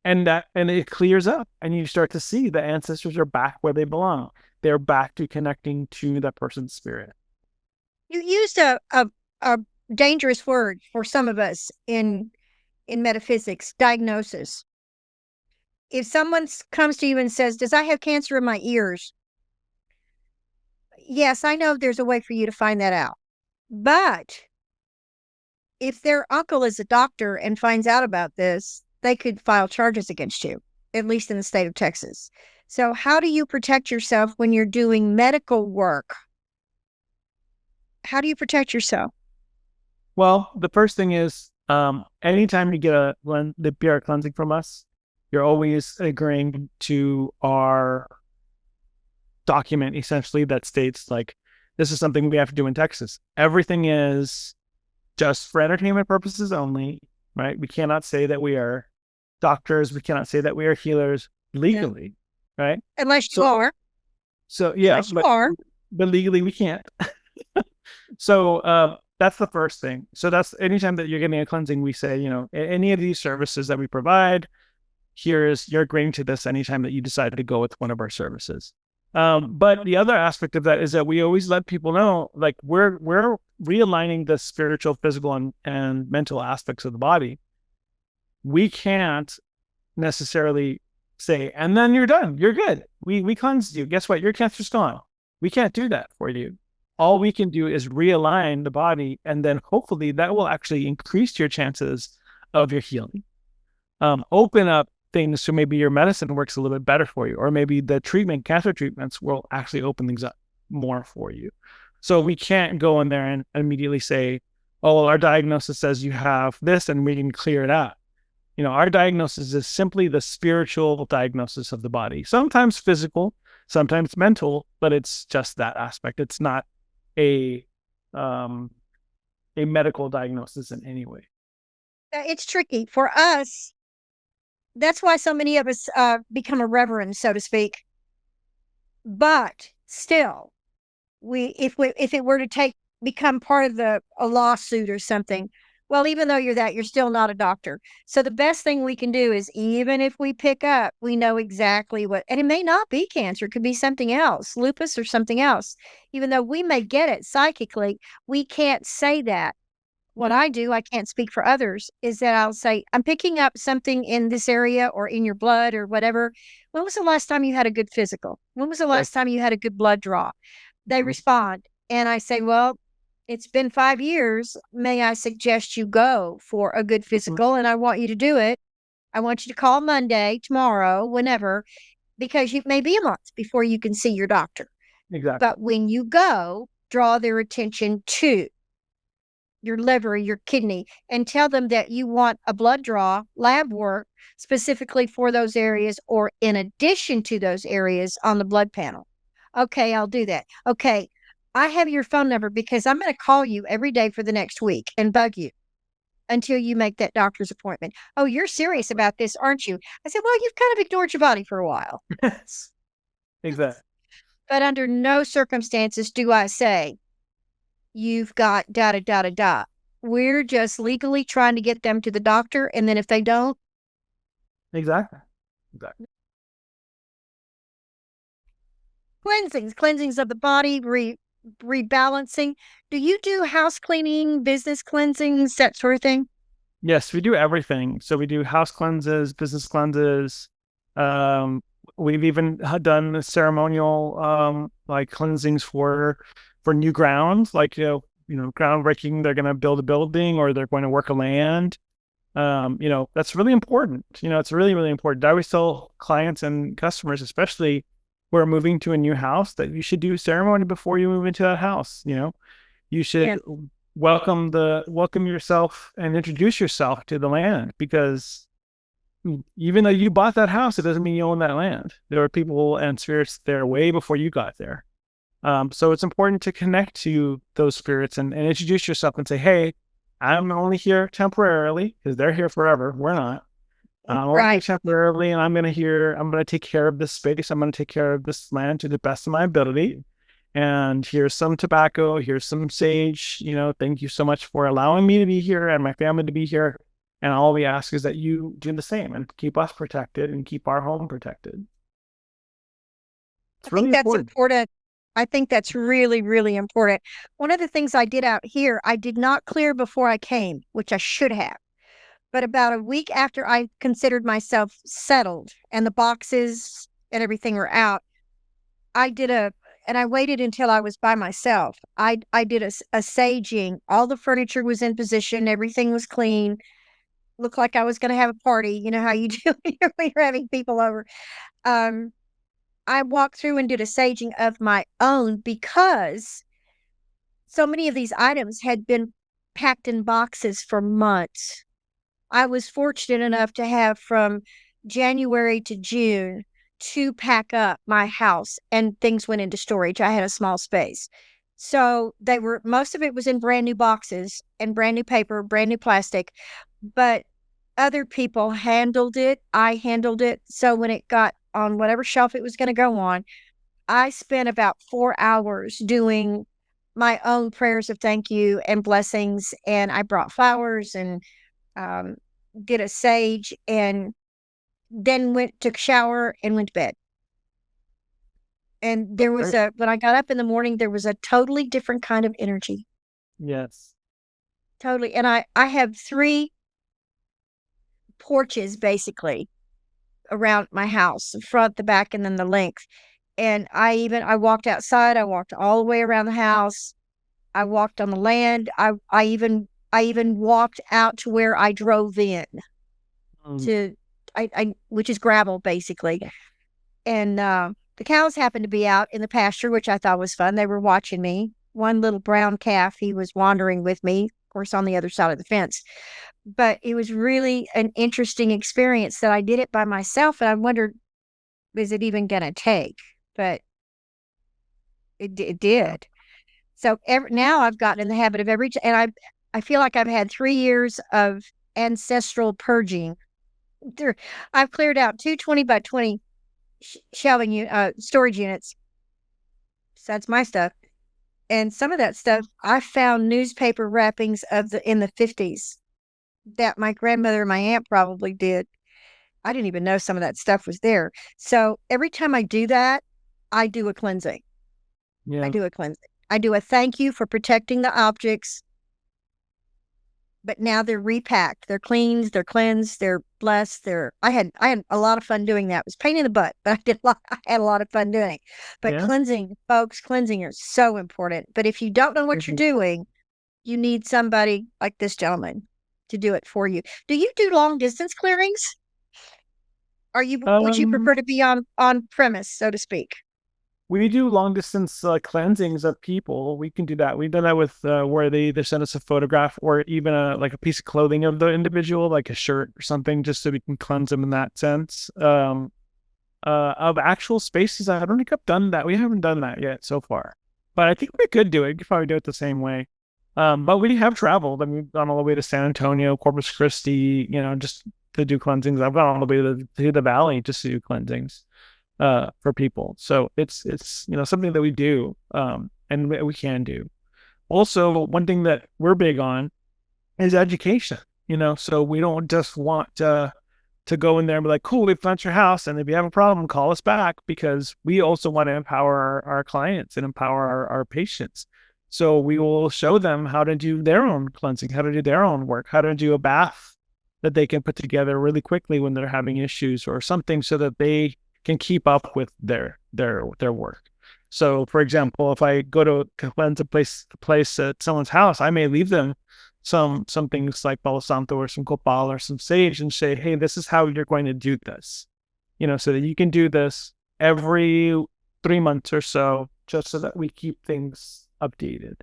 it clears up and you start to see the ancestors are back where they belong. They're back to connecting to that person's spirit. You used a dangerous word for some of us in metaphysics, diagnosis. If someone comes to you and says, does I have cancer in my ears? Yes, I know there's a way for you to find that out. But if their uncle is a doctor and finds out about this, they could file charges against you, at least in the state of Texas. So how do you protect yourself when you're doing medical work? How do you protect yourself? Well, the first thing is, anytime you get the PR cleansing from us, you're always agreeing to our document, essentially, that states, like, this is something we have to do in Texas. Everything is just for entertainment purposes only, right? We cannot say that we are doctors. We cannot say that we are healers legally, right? Unless you are. So, yeah, but legally we can't. So that's the first thing. So that's anytime that you're getting a cleansing, we say, you know, any of these services that we provide, you're agreeing to this anytime that you decide to go with one of our services. But the other aspect of that is that we always let people know, like, we're realigning the spiritual, physical, and mental aspects of the body. We can't necessarily say, and then you're done, you're good. We cleansed you. Guess what? Your cancer's gone. We can't do that for you. All we can do is realign the body, and then hopefully that will actually increase your chances of your healing. Open up things so maybe your medicine works a little bit better for you, or maybe the cancer treatments will actually open things up more for you. So we can't go in there and immediately say, oh, well, our diagnosis says you have this and we can clear it out. You know, our diagnosis is simply the spiritual diagnosis of the body, sometimes physical, sometimes mental, but it's just that aspect. It's not a medical diagnosis in any way. It's tricky for us. That's why so many of us become a reverend, so to speak. But still, if it were to become part of a lawsuit or something, Well, even though you're still not a doctor. So the best thing we can do is, even if we pick up, we know exactly what, and it may not be cancer, it could be something else, lupus or something else. Even though we may get it psychically, we can't say that. What I do, I can't speak for others, is that I'll say, I'm picking up something in this area or in your blood or whatever. When was the last time you had a good physical? When was the last time you had a good blood draw? They respond. And I say, well, it's been 5 years. May I suggest you go for a good physical? And I want you to do it. I want you to call Monday, tomorrow, whenever, because it may be a month before you can see your doctor. Exactly. But when you go, draw their attention to your liver, your kidney, and tell them that you want a blood draw, lab work, specifically for those areas or in addition to those areas on the blood panel. Okay, I'll do that. Okay, I have your phone number because I'm going to call you every day for the next week and bug you until you make that doctor's appointment. Oh, you're serious about this, aren't you? I said, well, you've kind of ignored your body for a while. Yes, exactly. But under no circumstances do I say, you've got da da da da da. We're just legally trying to get them to the doctor, and then if they don't, Exactly. cleansings of the body, rebalancing. Do you do house cleaning, business cleansings, that sort of thing? Yes, we do everything. So we do house cleanses, business cleanses. We've even done ceremonial like cleansings for new ground, like groundbreaking. They're going to build a building or they're going to work a land. That's really important. It's really, really important. I always tell clients and customers, especially who are moving to a new house, that you should do ceremony before you move into that house. You should welcome yourself and introduce yourself to the land, because even though you bought that house, it doesn't mean you own that land. There are people and spirits there way before you got there. So it's important to connect to those spirits and introduce yourself and say, hey, I'm only here temporarily, because they're here forever. We're not. I'm only here temporarily, and I'm going to take care of this space. I'm going to take care of this land to the best of my ability. And here's some tobacco. Here's some sage. Thank you so much for allowing me to be here and my family to be here. And all we ask is that you do the same and keep us protected and keep our home protected. I think that's important. I think that's really, really important. One of the things I did out here, I did not clear before I came, which I should have. But about a week after I considered myself settled and the boxes and everything were out, and I waited until I was by myself. I did a saging. All the furniture was in position. Everything was clean. Looked like I was going to have a party. You know how you do when you're having people over. I walked through and did a saging of my own, because so many of these items had been packed in boxes for months. I was fortunate enough to have from January to June to pack up my house, and things went into storage. I had a small space. So most of it was in brand new boxes and brand new paper, brand new plastic, but other people handled it. I handled it. So when it got on whatever shelf it was going to go on, I spent about 4 hours doing my own prayers of thank you and blessings. And I brought flowers and did a sage, and then took a shower and went to bed. And there was when I got up in the morning, there was a totally different kind of energy. Yes. Totally. And I have 3 porches basically around my house, the front, the back, and then the length. And I walked outside. I walked all the way around the house. I walked on the land. I even walked out to where I drove in to, which is gravel basically. And the cows happened to be out in the pasture, which I thought was fun. They were watching me. One little brown calf, he was wandering with me, of course, on the other side of the fence. But it was really an interesting experience that I did it by myself. And I wondered, is it even going to take? But it did. So now I've gotten in the habit of and I feel like I've had 3 years of ancestral purging. I've cleared out 2 20 by 20 shelving storage units. So that's my stuff. And some of that stuff, I found newspaper wrappings in the 50s. that my grandmother and my aunt probably did. I didn't even know some of that stuff was there. So every time I do that, I do a cleansing. I Yeah. do a cleansing. I do a thank you for protecting the objects, but now they're repacked. They're cleansed, they're cleansed, they're blessed. I had a lot of fun doing that. It was a pain in the butt, but I had a lot of fun doing it. But Yeah. cleansing, folks, cleansing is so important. But if you don't know what you're doing, you need somebody like this gentleman to do it for you. Do you do long distance clearings? Would you Um, prefer to be on premise, so to speak? we do long distance cleansings of people. We can do that. We've done that with where they either send us a photograph or even like a piece of clothing of the individual, like a shirt or something, just so we can cleanse them in that sense. Of actual spaces, I don't think I've done that. We haven't done that yet so far, but I think we could do it. We could probably do it the same way. But we have traveled. I mean, we've gone all the way to San Antonio, Corpus Christi, just to do cleansings. I've gone all the way to the valley just to do cleansings for people. So it's something that we do, and we can do. Also, one thing that we're big on is education. So we don't just want to go in there and be like, cool, we found your house, and if you have a problem, call us back, because we also want to empower our clients and empower our patients. So we will show them how to do their own cleansing, how to do their own work, how to do a bath that they can put together really quickly when they're having issues or something, so that they can keep up with their work. So, for example, if I go to cleanse a place at someone's house, I may leave them some things like Palo Santo or some copal or some sage and say, hey, this is how you're going to do this, so that you can do this every 3 months or so, just so that we keep things updated.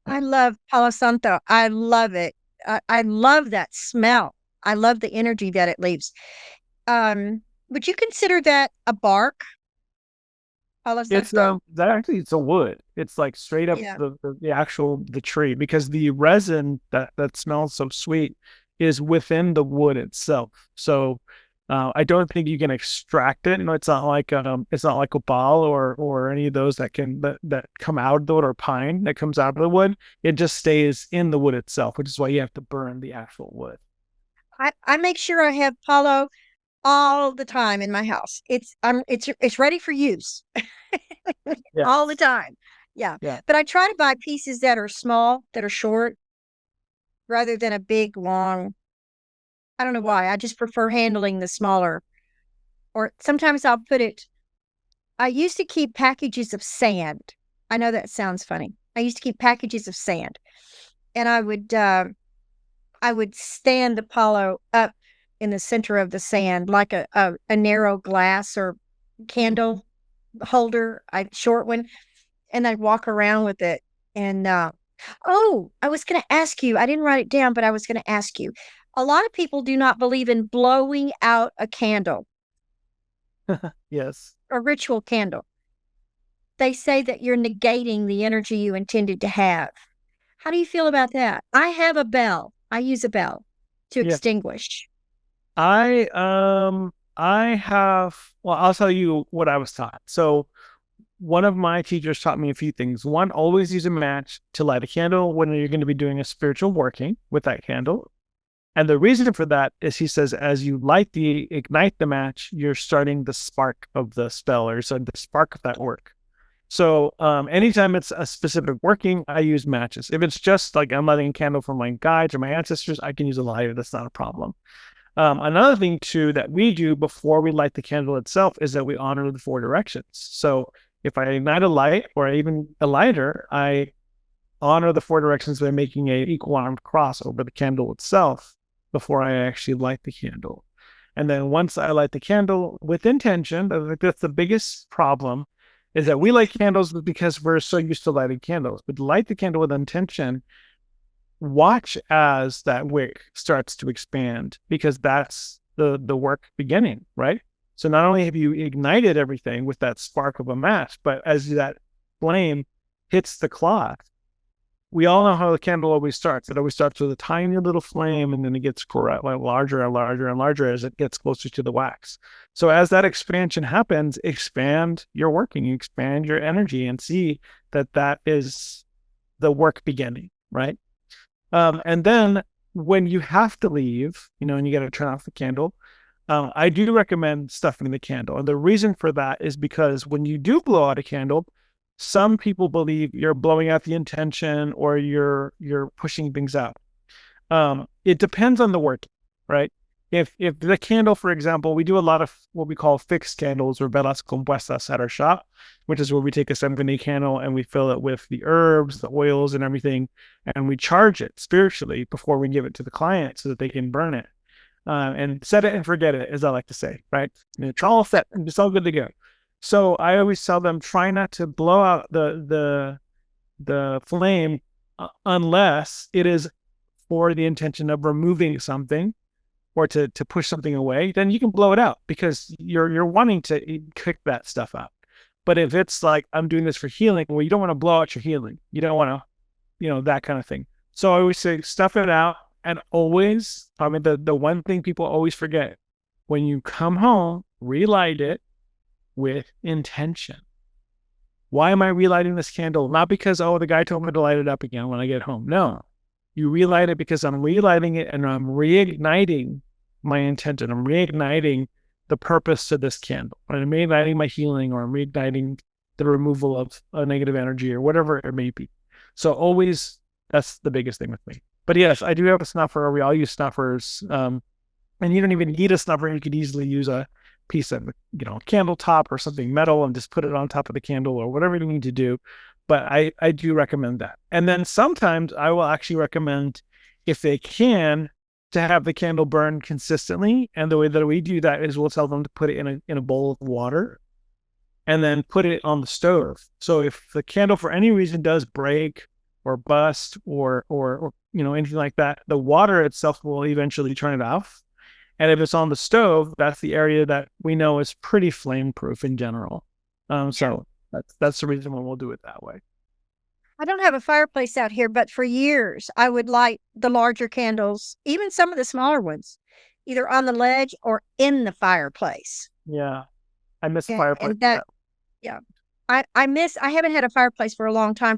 I love Palo Santo. I love it. I love that smell. I love the energy that it leaves. Would you consider that a bark? Palo It's Santo. that actually it's a wood. It's like straight up Yeah. the actual the tree, because the resin that smells so sweet is within the wood itself. So I don't think you can extract it. It's not like opal or any of those that come out of the wood, or pine that comes out of the wood. It just stays in the wood itself, which is why you have to burn the actual wood. I make sure I have Palo all the time in my house. It's ready for use Yeah. all the time. Yeah. Yeah. But I try to buy pieces that are small, that are short, rather than a big, long. I don't know why. I just prefer handling the smaller. Or sometimes I'll put it. I used to keep packages of sand. I know that sounds funny. I used to keep packages of sand, and I would stand the Apollo up in the center of the sand like a narrow glass or candle holder, a short one, and I'd walk around with it. And oh, I was going to ask you. I didn't write it down, but I was going to ask you. A lot of people do not believe in blowing out a candle, Yes. a ritual candle. They say that you're negating the energy you intended to have. How do you feel about that? I have a bell. I use a bell to Yeah. extinguish. I have, well, I'll tell you what I was taught. So one of my teachers taught me a few things. One, always use a match to light a candle when you're going to be doing a spiritual working with that candle. And the reason for that is, he says, as you ignite the match, you're starting the spark of the spell, or so the spark of that work. So anytime it's a specific working, I use matches. If it's just like I'm lighting a candle for my guides or my ancestors, I can use a lighter. That's not a problem. Another thing too that we do before we light the candle itself is that we honor the 4 directions. So if I ignite a light or even a lighter, I honor the 4 directions by making a equal armed cross over the candle itself before I actually light the candle. And then once I light the candle with intention, I think that's the biggest problem, is that we light candles because we're so used to lighting candles. But light the candle with intention, watch as that wick starts to expand, because that's the work beginning, right? So not only have you ignited everything with that spark of a match, but as that flame hits the cloth, we all know how the candle always starts. It always starts with a tiny little flame, and then it gets larger and larger and larger as it gets closer to the wax. So as that expansion happens, expand your working, expand your energy, and see that is the work beginning, right? And then when you have to leave, and you got to turn off the candle, I do recommend stuffing the candle. And the reason for that is because when you do blow out a candle, some people believe you're blowing out the intention or you're pushing things out. It depends on the work, right? If the candle, for example, we do a lot of what we call fixed candles or velas compuestas at our shop, which is where we take a symphony candle and we fill it with the herbs, the oils, and everything, and we charge it spiritually before we give it to the client so that they can burn it. And set it and forget it, as I like to say, right? It's all set, it's all good to go. So I always tell them, try not to blow out the flame unless it is for the intention of removing something or to push something away. Then you can blow it out because you're wanting to kick that stuff out. But if it's like, I'm doing this for healing, well, you don't want to blow out your healing. You don't want to, that kind of thing. So I always say, stuff it out. And always, the one thing people always forget, when you come home, relight it with intention. Why am I relighting this candle? Not because, the guy told me to light it up again when I get home. No, you relight it because I'm relighting it and I'm reigniting my intention. I'm reigniting the purpose to this candle. I'm reigniting my healing, or I'm reigniting the removal of a negative energy or whatever it may be. So always, that's the biggest thing with me. But yes, I do have a snuffer. We all use snuffers. And you don't even need a snuffer. You could easily use a piece of, candle top or something metal and just put it on top of the candle or whatever you need to do. But I do recommend that. And then sometimes I will actually recommend, if they can, to have the candle burn consistently. And the way that we do that is we'll tell them to put it in a bowl of water and then put it on the stove. So if the candle for any reason does break or bust or anything like that, the water itself will eventually turn it off. And if it's on the stove, that's the area that we know is pretty flame proof in general. So that's the reason why we'll do it that way. I don't have a fireplace out here, but for years I would light the larger candles, even some of the smaller ones, either on the ledge or in the fireplace. Yeah. I miss fireplace. And I haven't had a fireplace for a long time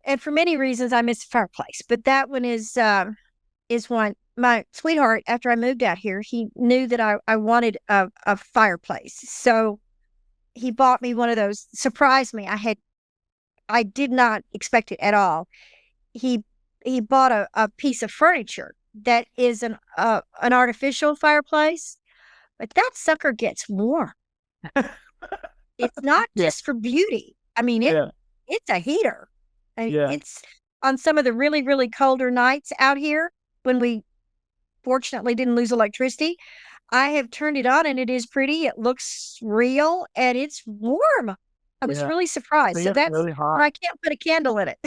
and for many reasons I miss the fireplace, but that one is one. My sweetheart, after I moved out here, he knew that I wanted a fireplace. So he bought me one of those, surprised me. I did not expect it at all. He bought a piece of furniture that is an artificial fireplace, but that sucker gets warm. It's not just for beauty. I mean, it's a heater. It's on some of the really, really colder nights out here when we fortunately didn't lose electricity. I have turned it on and it is pretty. It looks real and it's warm. I was really surprised. So that's really hot. I can't put a candle in it.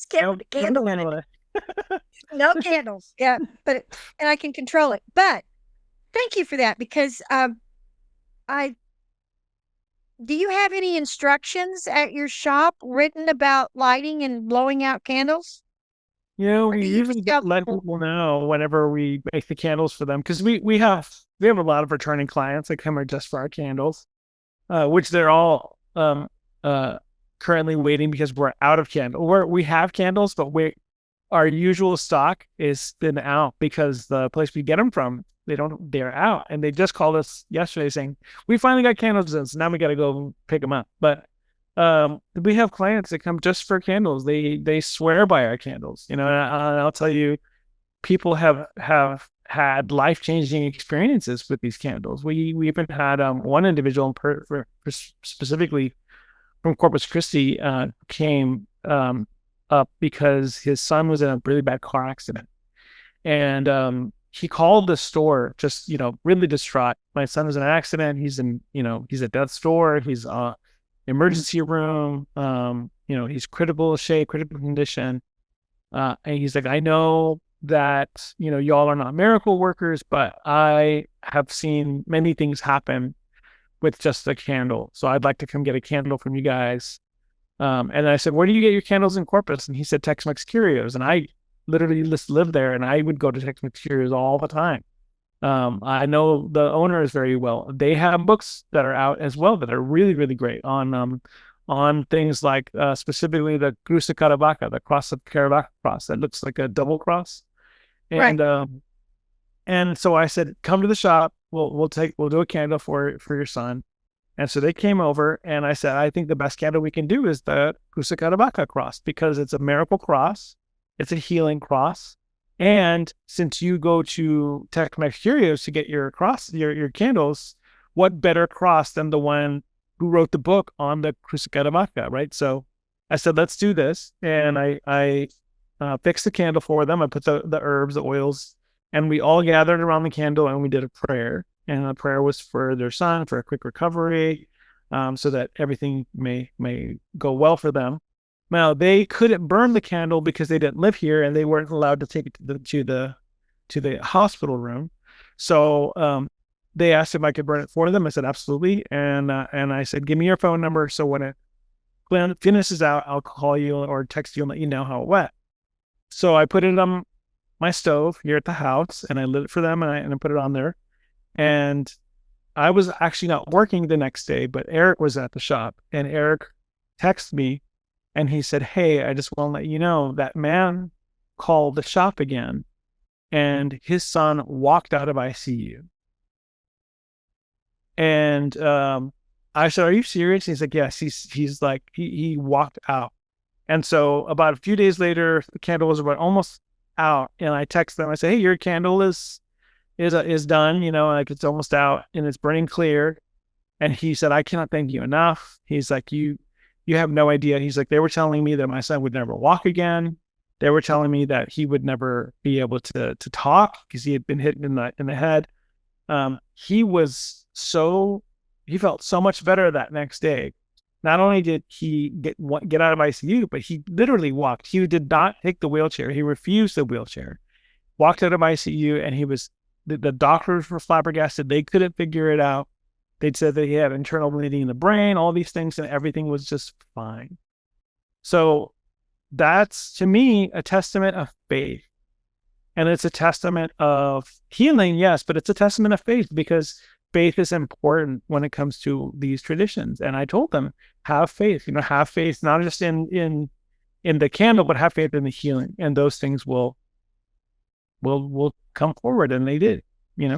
Can't put a candle in it. No candles. Yeah, and I can control it. But thank you for that, because do you have any instructions at your shop written about lighting and blowing out candles? We usually let people know whenever we make the candles for them, because we have a lot of returning clients that come just for our candles, which they're all currently waiting because we're out of candles. We have candles, but our usual stock is been out because the place we get them from, they're out, and they just called us yesterday saying we finally got candles in, so now we got to go pick them up. But we have clients that come just for candles. They swear by our candles, and I'll tell you, people have had life-changing experiences with these candles. We even had one individual specifically from Corpus Christi came up because his son was in a really bad car accident, and he called the store just really distraught. My son was in an accident. He's at death's door. He's emergency room. He's critical condition, and he's like, I know that y'all are not miracle workers, but I have seen many things happen with just a candle, so I'd like to come get a candle from you guys. And I said, where do you get your candles in Corpus? And he said, Tex-Mex Curios. And I literally just lived there, and I would go to Tex-Mex Curios all the time. I know the owners very well. They have books that are out as well that are really, really great on things like specifically the Cruz de Caravaca, the cross of Caravaca cross that looks like a double cross. And and so I said, come to the shop. We'll do a candle for your son. And so they came over, and I said, I think the best candle we can do is the Kusakadabaka cross, because it's a miracle cross. It's a healing cross. And since you go to Tex-Mex Curios to get your cross, your candles, what better cross than the one who wrote the book on the Kusakadabaka, right? So I said, let's do this. And I fixed the candle for them. I put the herbs, the oils, and we all gathered around the candle and we did a prayer. And the prayer was for their son, for a quick recovery, so that everything may go well for them. Now, they couldn't burn the candle because they didn't live here, and they weren't allowed to take it to the hospital room. So they asked if I could burn it for them. I said absolutely, and I said, give me your phone number, so when it finishes out, I'll call you or text you and let you know how it went. So I put it on my stove here at the house, and I lit it for them, and I put it on there. And I was actually not working the next day, but Eric was at the shop, and Eric texted me, and he said, hey, I just want to let you know that man called the shop again, and his son walked out of ICU. And I said, are you serious? He's like, yes. He's like, he walked out. And so about a few days later, the candle was about almost out, and I text them. I said, hey, your candle is done, like it's almost out and it's burning clear. And he said, I cannot thank you enough. He's like, you have no idea. He's like, they were telling me that my son would never walk again. They were telling me that he would never be able to talk because he had been hit in the head. He felt so much better that next day. Not only did he get out of ICU, but he literally walked. He did not take the wheelchair. He refused the wheelchair, walked out of ICU, and the doctors were flabbergasted. They couldn't figure it out. They'd said that he had internal bleeding in the brain, all these things, and everything was just fine. So that's, to me, a testament of faith. And it's a testament of healing, yes, but it's a testament of faith, because faith is important when it comes to these traditions. And I told them, have faith, have faith, not just in the candle, but have faith in the healing. And those things will come forward, and they did,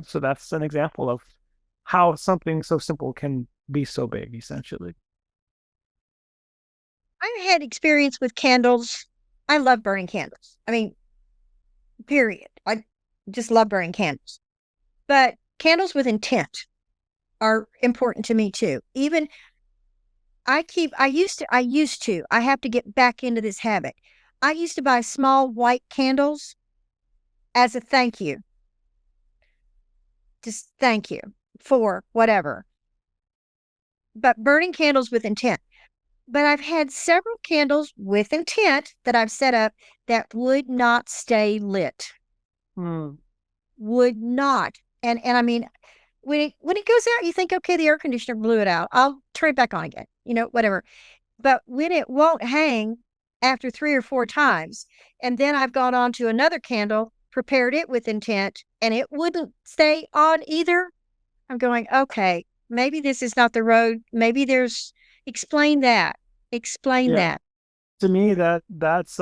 so that's an example of how something so simple can be so big, essentially. I've had experience with candles. I love burning candles. I mean, period. I just love burning candles. But candles with intent are important to me too. Even I have to get back into this habit. I used to buy small white candles as a thank you. Just thank you for whatever. But burning candles with intent. But I've had several candles with intent that I've set up that would not stay lit. Would not. And I mean, when it goes out, you think, okay, the air conditioner blew it out. I'll turn it back on again, whatever. But when it won't hang after 3 or 4 times, and then I've gone on to another candle, prepared it with intent, and it wouldn't stay on either, I'm going, okay, maybe this is not the road. Maybe explain that. That. To me, that's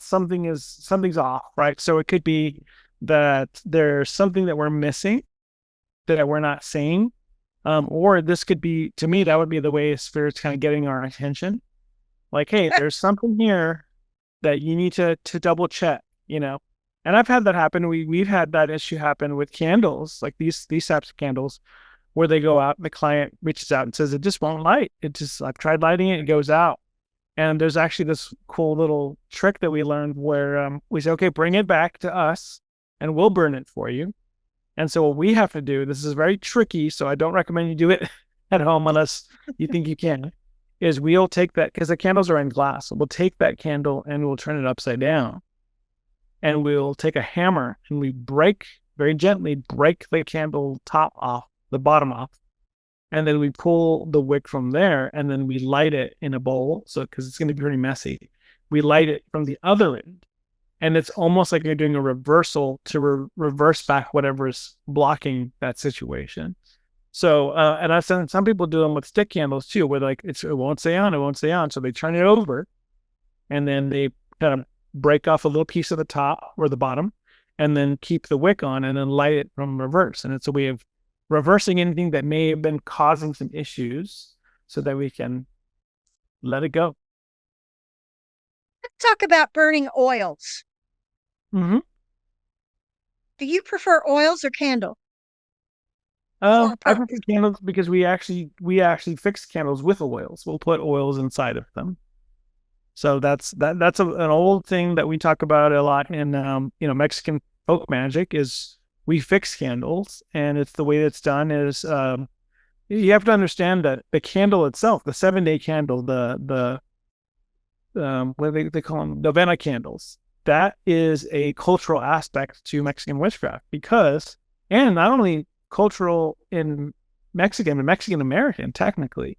something's off, right? So it could be that there's something that we're missing that we're not seeing. Or this could be, to me, that would be the way Spirit's kind of getting our attention. Like, hey, there's something here that you need to double check, And I've had that happen. We've had that issue happen with candles, like these types of candles, where they go out and the client reaches out and says, it just won't light. I've tried lighting it, it goes out. And there's actually this cool little trick that we learned where we say, okay, bring it back to us and we'll burn it for you. And so what we have to do, this is very tricky, so I don't recommend you do it at home unless you think you can, is we'll take that, because the candles are in glass. So we'll take that candle and we'll turn it upside down. And we'll take a hammer and we very gently break the candle top off, the bottom off. And then we pull the wick from there, and then we light it in a bowl. So, because it's going to be pretty messy, we light it from the other end. And it's almost like you're doing a reversal to reverse back whatever's blocking that situation. So, and I've seen some people do them with stick candles too, where like it won't stay on. So they turn it over, and then they kind of break off a little piece of the top or the bottom, and then keep the wick on and then light it from reverse. And it's a way of reversing anything that may have been causing some issues so that we can let it go. Let's talk about burning oils. Mm-hmm. Do you prefer oils or candle? I prefer candles because we actually fix candles with oils. We'll put oils inside of them. So that's an old thing that we talk about a lot in Mexican folk magic is we fix candles, and it's the way that's done is you have to understand that the candle itself, the 7-day candle, the what do they call them, novena candles, that is a cultural aspect to Mexican witchcraft and not only cultural in Mexican, but Mexican American technically.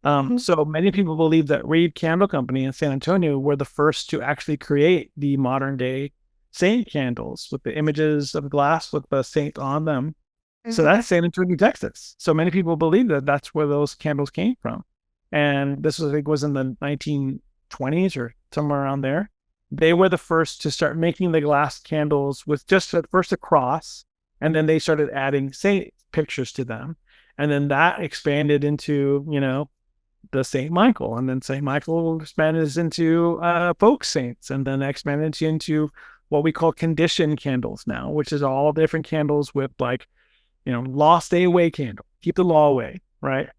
So many people believe that Reed Candle Company in San Antonio were the first to actually create the modern day saint candles with the images of glass with the saint on them. Mm-hmm. So that's San Antonio, Texas. So many people believe that that's where those candles came from. And this was, I think, was in the 1920s or somewhere around there. They were the first to start making the glass candles with just at first a cross, and then they started adding saint pictures to them. And then that expanded into, the Saint Michael, and then Saint Michael expanded into folk saints, and then expanded into what we call condition candles now, which is all different candles with law stay away candle, keep the law away, right?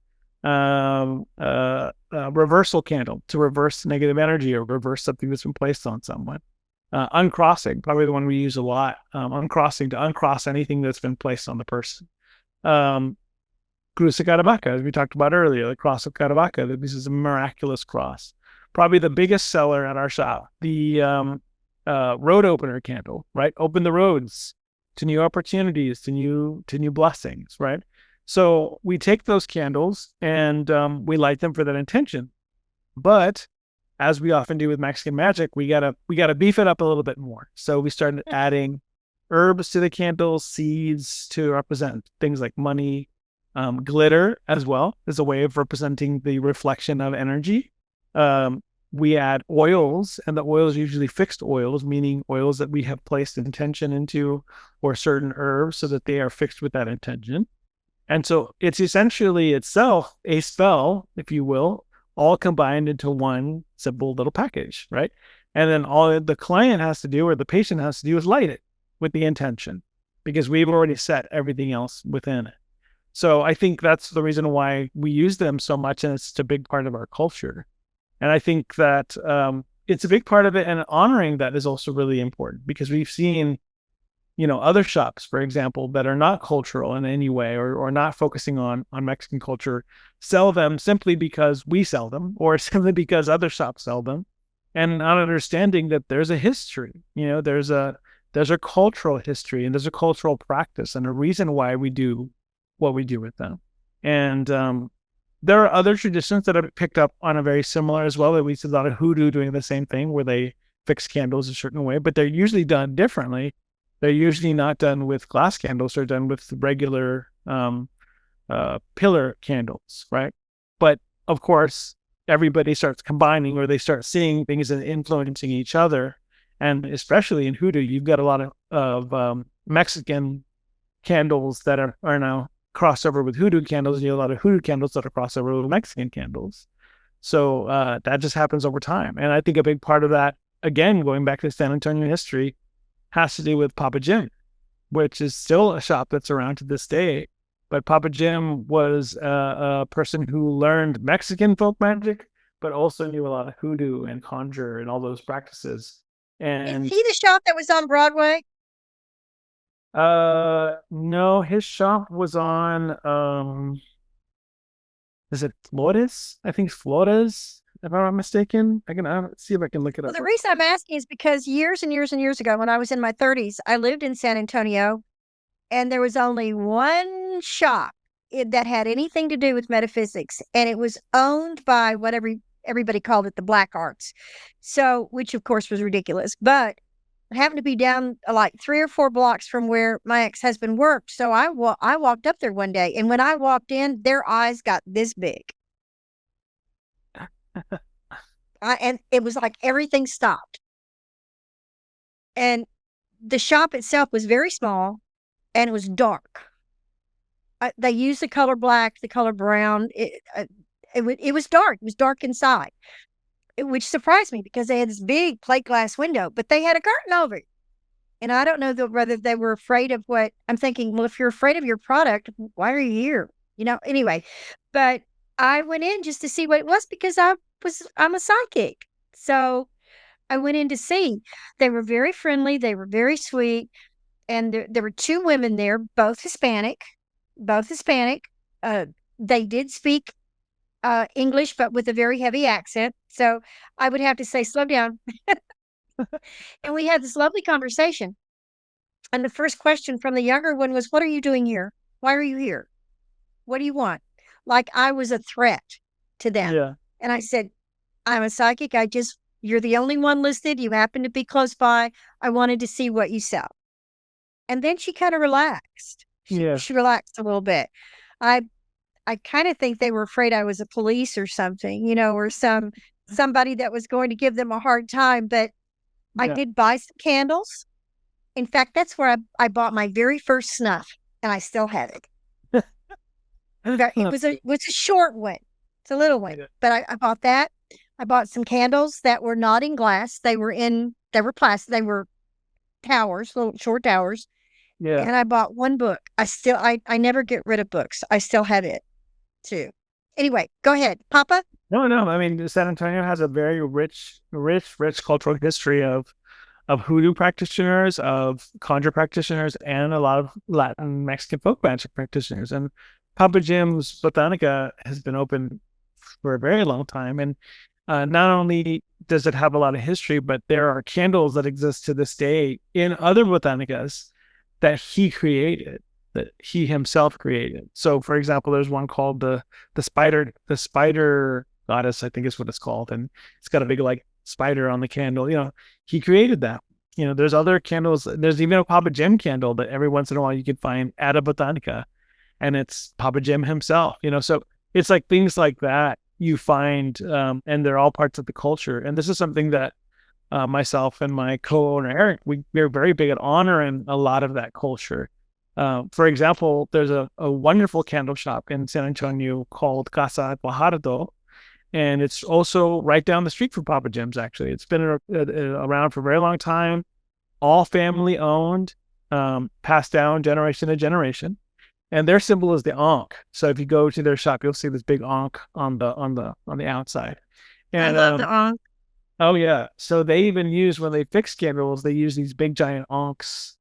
Reversal candle to reverse negative energy or reverse something that's been placed on someone. Uncrossing, probably the one we use a lot. Uncrossing, to uncross anything that's been placed on the person. Cruz de Caravaca, as we talked about earlier, the cross of Caravaca. This is a miraculous cross. Probably the biggest seller at our shop. The road opener candle, right? Open the roads to new opportunities, to new blessings, right? So we take those candles and we light them for that intention. But as we often do with Mexican magic, we gotta beef it up a little bit more. So we started adding herbs to the candles, seeds to represent things like money. Glitter as well is a way of representing the reflection of energy. We add oils, and the oils usually fixed oils, meaning oils that we have placed intention into, or certain herbs so that they are fixed with that intention. And so it's essentially itself a spell, if you will, all combined into one simple little package, right? And then all the client has to do, or the patient has to do, is light it with the intention, because we've already set everything else within it. So I think that's the reason why we use them so much, and it's a big part of our culture. And I think that it's a big part of it, and honoring that is also really important, because we've seen, other shops, for example, that are not cultural in any way or not focusing on Mexican culture, sell them simply because we sell them, or simply because other shops sell them, and not understanding that there's a history, there's a cultural history, and there's a cultural practice and a reason why we do what we do with them. And there are other traditions that I've picked up on a very similar as well. We see a lot of hoodoo doing the same thing, where they fix candles a certain way, but they're usually done differently. They're usually not done with glass candles. They're done with regular pillar candles, right? But of course, everybody starts combining, or they start seeing things and influencing each other. And especially in hoodoo, you've got a lot of Mexican candles that are now crossover with hoodoo candles. You have a lot of hoodoo candles that are crossover with Mexican candles. So that just happens over time. And I think a big part of that, again, going back to San Antonio history, has to do with Papa Jim, which is still a shop that's around to this day. But Papa Jim was a person who learned Mexican folk magic, but also knew a lot of hoodoo and conjure and all those practices. And is he the shop that was on Broadway? No, his shop was on, is it Flores? I think Flores, if I'm not mistaken. I can see if I can look it up. Well, the reason I'm asking is because years and years and years ago, when I was in my 30s, I lived in San Antonio, and there was only one shop that had anything to do with metaphysics, and it was owned by whatever everybody called it, the black arts. So, which of course was ridiculous, but it happened to be down like 3 or 4 blocks from where my ex-husband worked. So I walked up there one day, and when I walked in, their eyes got this big. And it was like everything stopped. And the shop itself was very small, and it was dark. They used the color black, the color brown. It was dark. It was dark inside, which surprised me because they had this big plate glass window, but they had a curtain over it. And I don't know whether they were afraid of what I'm thinking. Well, if you're afraid of your product, why are you here? Anyway, but I went in just to see what it was because I'm a psychic. So I went in to see. They were very friendly. They were very sweet. And there were two women there, both Hispanic. They did speak English, but with a very heavy accent. So I would have to say, slow down. And we had this lovely conversation. And the first question from the younger one was, what are you doing here? Why are you here? What do you want? Like I was a threat to them. Yeah. And I said, I'm a psychic. You're the only one listed. You happen to be close by. I wanted to see what you sell. And then she kind of relaxed. She relaxed a little bit. I kind of think they were afraid I was a police or something, or somebody that was going to give them a hard time. But I did buy some candles. In fact, that's where I bought my very first snuff, and I still have it. It was a short one. It's a little one, but I bought that. I bought some candles that were not in glass. They were plastic. They were towers, little short towers. Yeah. And I bought one book. I never get rid of books. I still have it too. Anyway, go ahead, Papa. No. I mean, San Antonio has a very rich cultural history of hoodoo practitioners, of conjure practitioners, and a lot of Latin Mexican folk magic practitioners. And Papa Jim's Botanica has been open for a very long time. And not only does it have a lot of history, but there are candles that exist to this day in other botanicas that he created, that he himself created. So, for example, there's one called the spider goddess, I think is what it's called, and it's got a big like spider on the candle. He created that. There's other candles. There's even a Papa Jim candle that every once in a while you can find at a botanica, and it's Papa Jim himself. So it's like things like that you find, and they're all parts of the culture. And this is something that myself and my co-owner Eric, we're very big at honoring a lot of that culture. For example, there's a wonderful candle shop in San Antonio called Casa Guajardo, and it's also right down the street from Papa Jim's. Actually, it's been around for a very long time, all family owned, passed down generation to generation. And their symbol is the ankh. So if you go to their shop, you'll see this big ankh on the outside. And I love the ankh. Oh yeah. So they even use, when they fix candles, they use these big giant ankhs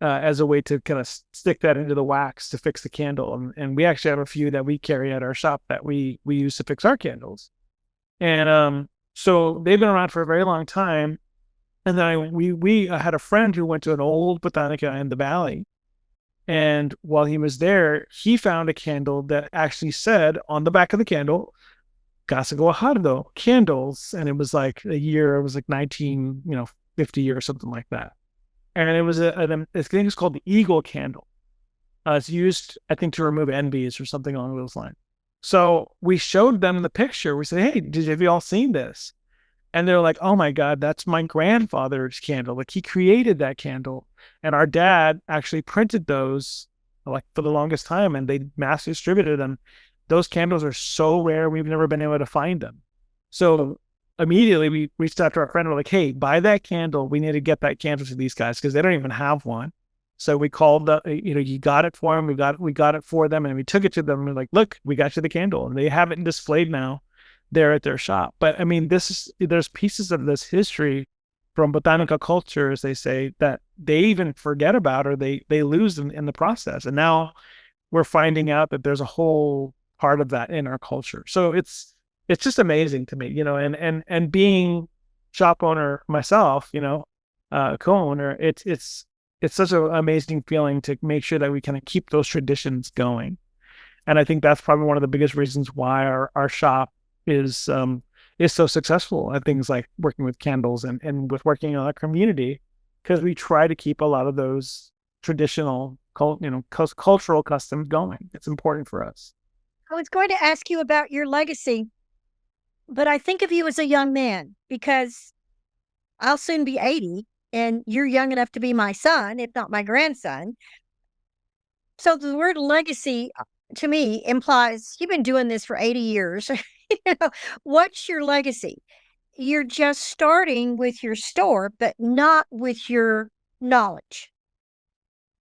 as a way to kind of stick that into the wax to fix the candle. And we actually have a few that we carry at our shop that we use to fix our candles. And so they've been around for a very long time. And then we had a friend who went to an old botanica in the valley. And while he was there, he found a candle that actually said on the back of the candle, Casa Guajardo candles. And it was like it was like 1950 or something like that. And it was I think it's called the eagle candle. It's used, I think, to remove envies or something along those lines. So we showed them the picture. We said, hey, have you all seen this? And they're like, oh my God, that's my grandfather's candle. Like he created that candle. And our dad actually printed those like for the longest time, and they mass distributed them. Those candles are so rare, we've never been able to find them. So immediately we reached out to our friend. We're like, hey, buy that candle. We need to get that candle to these guys because they don't even have one. So we called you got it for them. We got it for them, and we took it to them. And we're like, look, we got you the candle, and they have it displayed now there at their shop. But I mean, there's pieces of this history from botanical culture, as they say, that they even forget about, or they lose in the process. And now we're finding out that there's a whole part of that in our culture. So it's just amazing to me, and being shop owner myself, co-owner, it's such an amazing feeling to make sure that we kind of keep those traditions going. And I think that's probably one of the biggest reasons why our shop is so successful at things like working with candles and with working on a community, because we try to keep a lot of those traditional, cultural customs going. It's important for us. I was going to ask you about your legacy, but I think of you as a young man because I'll soon be 80, and you're young enough to be my son, if not my grandson. So the word legacy to me implies you've been doing this for 80 years. What's your legacy? You're just starting with your store, but not with your knowledge.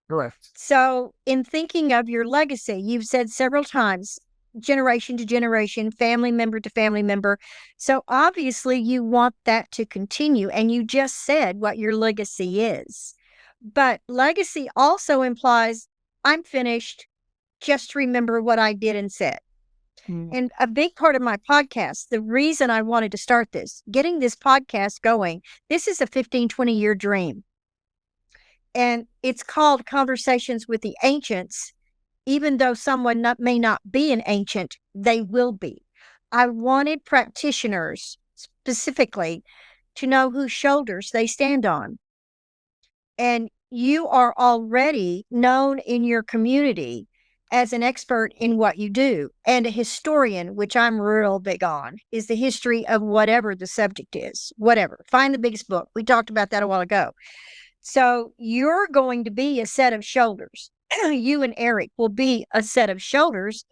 Correct. So in thinking of your legacy, you've said several times, generation to generation, family member to family member. So obviously you want that to continue. And you just said what your legacy is. But legacy also implies I'm finished. Just remember what I did and said. And a big part of my podcast, the reason I wanted to start this, getting this podcast going, this is a 15, 20-year dream. And it's called Conversations with the Ancients. Even though someone may not be an ancient, they will be. I wanted practitioners specifically to know whose shoulders they stand on. And you are already known in your community as an expert in what you do, and a historian, which I'm real big on, is the history of whatever the subject is, whatever. Find the biggest book. We talked about that a while ago. So you're going to be a set of shoulders. You and Eric will be a set of shoulders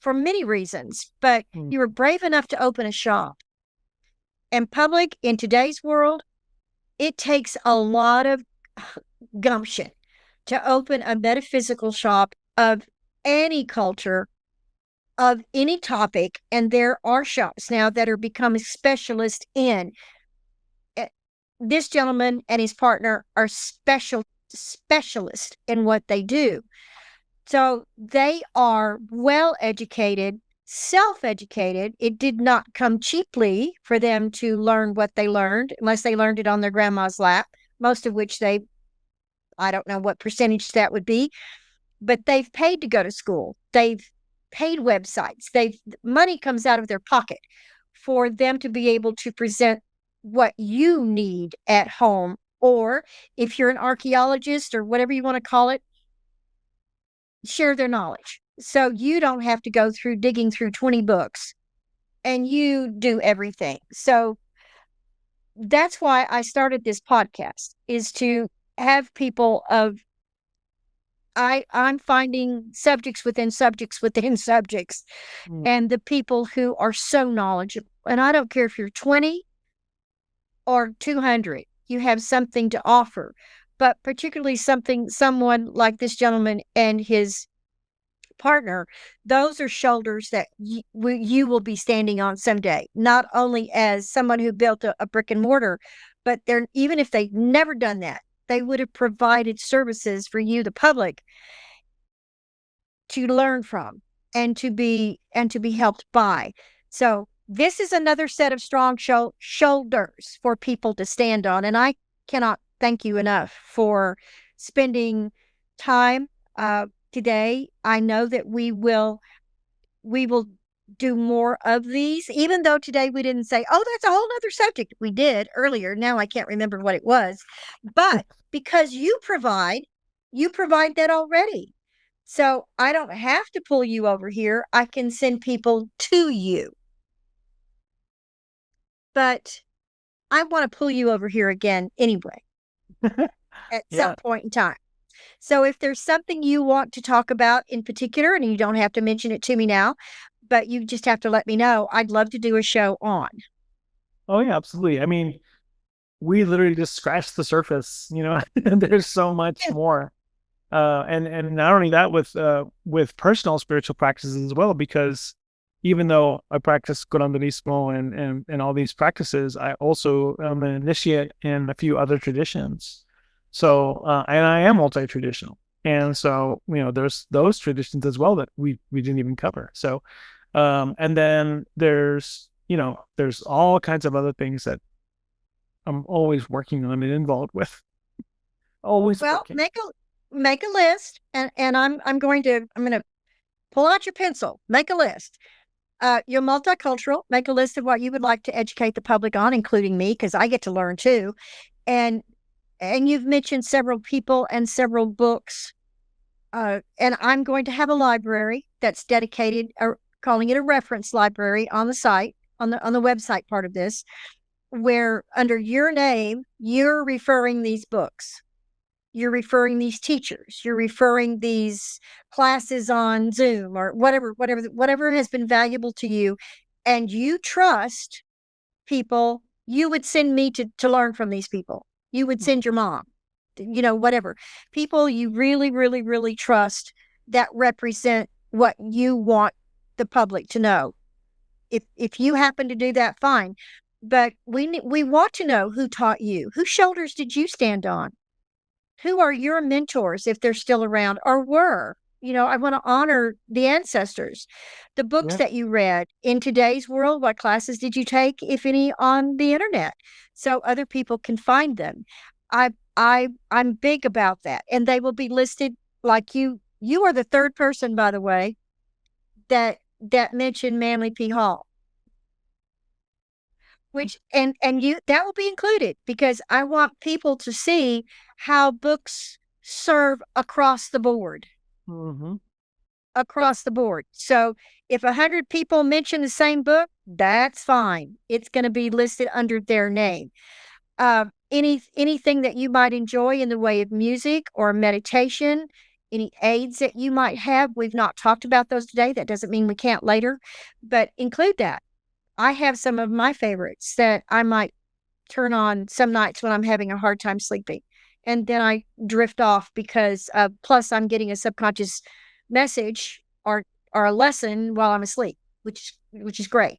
for many reasons, but you were brave enough to open a shop. And public in today's world, it takes a lot of gumption to open a metaphysical shop of any culture, of any topic. And there are shops now that are becoming specialists in. This gentleman and his partner are specialists in what they do. So they are well educated, self-educated. It did not come cheaply for them to learn what they learned, unless they learned it on their grandma's lap, most of which I don't know what percentage that would be, but they've paid to go to school. They've paid websites. Money comes out of their pocket for them to be able to present what you need at home. Or if you're an archaeologist or whatever you want to call it, share their knowledge. So you don't have to go through digging through 20 books and you do everything. So that's why I started this podcast, is to have people I'm finding subjects within subjects within subjects, and the people who are so knowledgeable. And I don't care if you're 20 or 200, you have something to offer, but particularly someone like this gentleman and his partner, those are shoulders that you will be standing on someday, not only as someone who built a brick and mortar, but even if they've never done that, they would have provided services for you, the public, to learn from and to be helped by. So this is another set of strong shoulders for people to stand on. And I cannot thank you enough for spending time today. I know that we will do more of these, even though today we didn't say, oh, that's a whole other subject. We did earlier. Now I can't remember what it was, but because you provide that already. So I don't have to pull you over here. I can send people to you. But I want to pull you over here again anyway, at some point in time. So if there's something you want to talk about in particular, and you don't have to mention it to me now, but you just have to let me know, I'd love to do a show on. Oh, yeah, absolutely. I mean, we literally just scratched the surface, there's so much more. And not only that, with personal spiritual practices as well, because even though I practice Grandanismo and all these practices, I also am an initiate in a few other traditions. So, and I am multi-traditional. And so, there's those traditions as well that we didn't even cover. So, and then there's all kinds of other things that I'm always working on and involved with. Always working. Make a list, and I'm going to pull out your pencil, make a list. You're multicultural, make a list of what you would like to educate the public on, including me, because I get to learn too. And you've mentioned several people and several books. And I'm going to have a library that's dedicated, or calling it a reference library, on the site, on the website part of this. where under your name, you're referring these books, you're referring these teachers, you're referring these classes on Zoom or whatever has been valuable to you, and you trust people. You would send me to learn from these people. You would send your mom, whatever. People you really, really, really trust that represent what you want the public to know. If you happen to do that, fine. But we want to know who taught you. Whose shoulders did you stand on? Who are your mentors if they're still around or were? I want to honor the ancestors. The books that you read in today's world, what classes did you take, if any, on the internet, so other people can find them? I'm big about that, and they will be listed. Like you are the third person, by the way, that mentioned Manly P. Hall. Which and you that will be included because I want people to see how books serve across the board. Mm-hmm. Across the board. So if 100 people mention the same book, that's fine. It's going to be listed under their name. Anything that you might enjoy in the way of music or meditation, any aids that you might have. We've not talked about those today. That doesn't mean we can't later, but include that. I have some of my favorites that I might turn on some nights when I'm having a hard time sleeping. And then I drift off because plus I'm getting a subconscious message or a lesson while I'm asleep, which is great.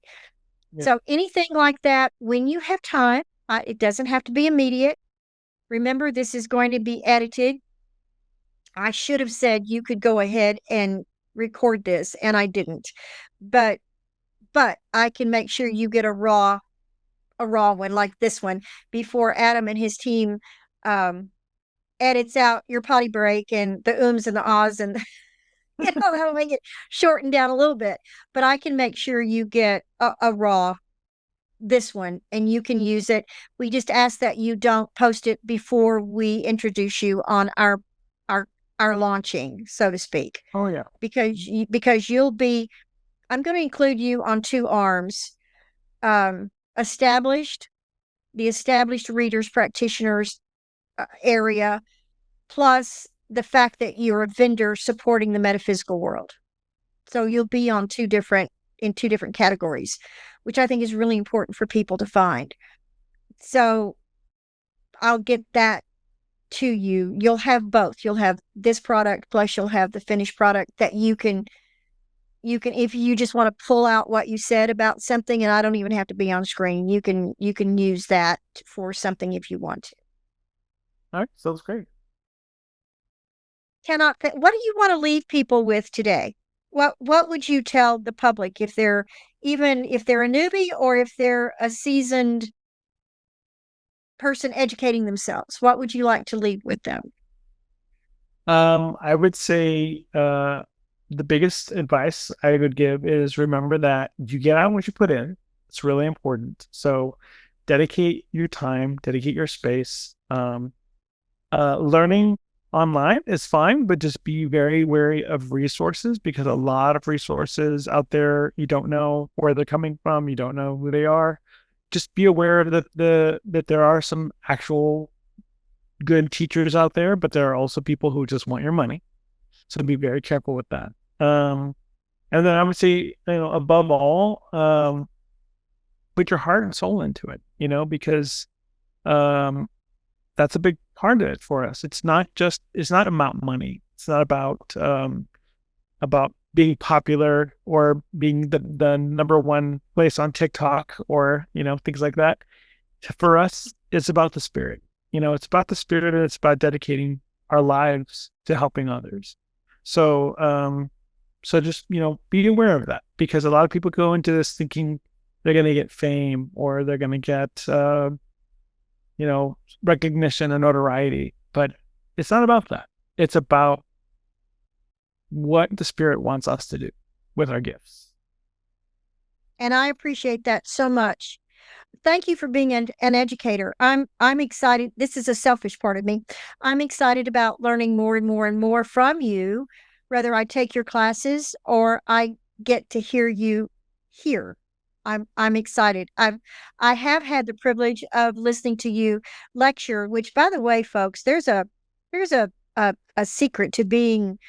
Yeah. So anything like that, when you have time, it doesn't have to be immediate. Remember, this is going to be edited. I should have said you could go ahead and record this, and I didn't. But I can make sure you get a raw one like this one before Adam and his team edits out your potty break and the ums and the ahs and that'll make it shortened down a little bit. But I can make sure you get a raw this one and you can use it. We just ask that you don't post it before we introduce you on our launching, so to speak. Oh yeah. Because you'll be, I'm going to include you on two arms. The established readers, practitioners area, plus the fact that you're a vendor supporting the metaphysical world. So you'll be on two different categories, which I think is really important for people to find. So I'll get that to you. You'll have both. You'll have this product, plus you'll have the finished product that you can, if you just want to pull out what you said about something, and I don't even have to be on screen, you can use that for something if you want to. All right, sounds great. What do you want to leave people with today? What would you tell the public if they're a newbie or if they're a seasoned person educating themselves? What would you like to leave with them? I would say the biggest advice I would give is remember that you get out what you put in. It's really important. So dedicate your time, dedicate your space. Learning online is fine, but just be very wary of resources because a lot of resources out there, you don't know where they're coming from. You don't know who they are. Just be aware of that there are some actual good teachers out there, but there are also people who just want your money. So be very careful with that. And then I would say, above all, put your heart and soul into it, because that's a big part of it for us. It's not about money. It's not about being popular or being the number one place on TikTok or, things like that. For us, it's about the spirit. It's about the spirit, and it's about dedicating our lives to helping others. So, just, be aware of that, because a lot of people go into this thinking they're going to get fame or they're going to get, recognition and notoriety, but it's not about that. It's about what the spirit wants us to do with our gifts. And I appreciate that so much. Thank you for being an educator. I'm excited. This is a selfish part of me. I'm excited about learning more and more and more from you, whether I take your classes or I get to hear you here. I'm excited. I have had the privilege of listening to you lecture, which, by the way, folks, there's a secret to being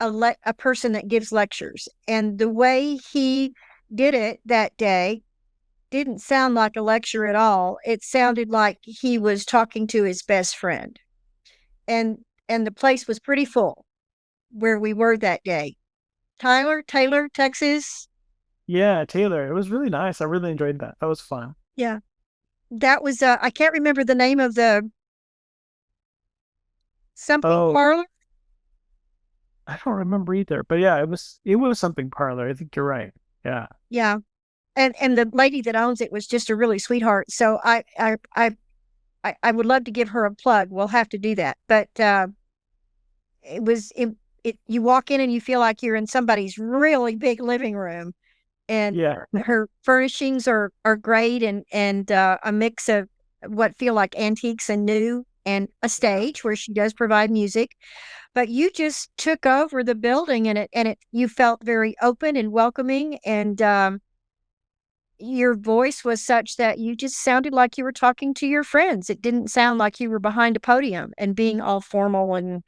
a person that gives lectures, and the way he did it that day didn't sound like a lecture at all. It sounded like he was talking to his best friend, and the place was pretty full where we were that day. Taylor, Texas. Yeah, Taylor. It was really nice. I really enjoyed that. That was fun. Yeah, that was. I can't remember the name of the something parlor. I don't remember either, but yeah, it was something parlor. I think you're right. Yeah. Yeah, and the lady that owns it was just a really sweetheart. So I would love to give her a plug. We'll have to do that. But you walk in and you feel like you're in somebody's really big living room, and her furnishings are great, and a mix of what feel like antiques and new, and a stage where she does provide music. But you just took over the building, and you felt very open and welcoming, and your voice was such that you just sounded like you were talking to your friends. It didn't sound like you were behind a podium and being all formal, and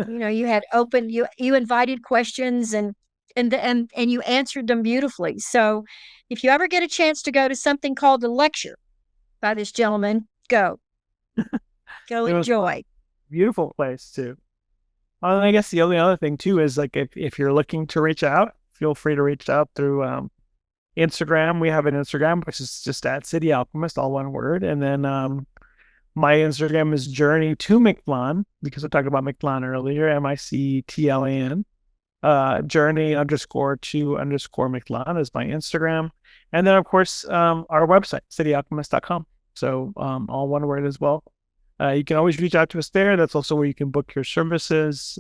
you had open, you invited questions, and you answered them beautifully. So if you ever get a chance to go to something called a lecture by this gentleman, go enjoy. Beautiful place too. Well, I guess the only other thing too is, like, if you're looking to reach out, feel free to reach out through Instagram. We have an Instagram, which is just at City Alchemist, all one word. And then my Instagram is Journey to McLan, because I talked about McLan earlier, MICTLAN. Journey_to_McLan is my Instagram. And then, of course, our website, cityalchemist.com. So all one word as well. You can always reach out to us there. That's also where you can book your services.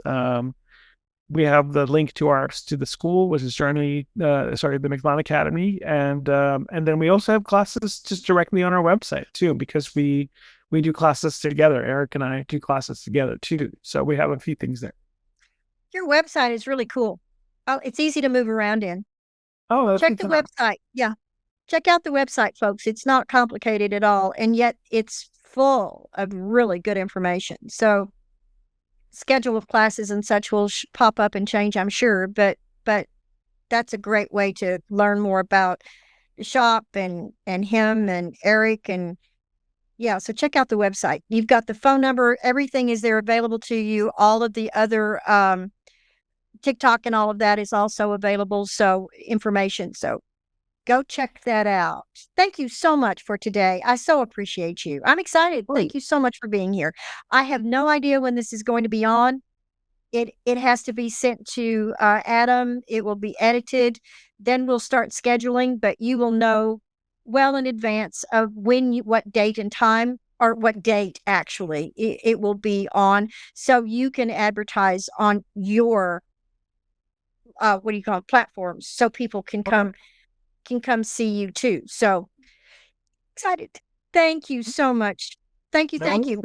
We have the link to the school, which is the McLan Academy, and then we also have classes just directly on our website too, because we do classes together. Eric and I do classes together too, so we have a few things there. Your website is really cool. Oh, it's easy to move around in. Oh, check the website. Yeah, check out the website, folks. It's not complicated at all, and yet it's full of really good information. So schedule of classes and such will pop up and change, I'm sure, but that's a great way to learn more about the shop and him and Eric, and so check out the website. You've got the phone number, everything is there available to you. All of the other TikTok and all of that is also available, so information. So go check that out. Thank you so much for today. I so appreciate you. I'm excited. Thank you so much for being here. I have no idea when this is going to be on. It has to be sent to Adam. It will be edited. Then we'll start scheduling, but you will know well in advance of what date and time, or what date actually it will be on, so you can advertise on your platforms, so people can come see you too. So excited. Thank you so much. Thank you. Thank you.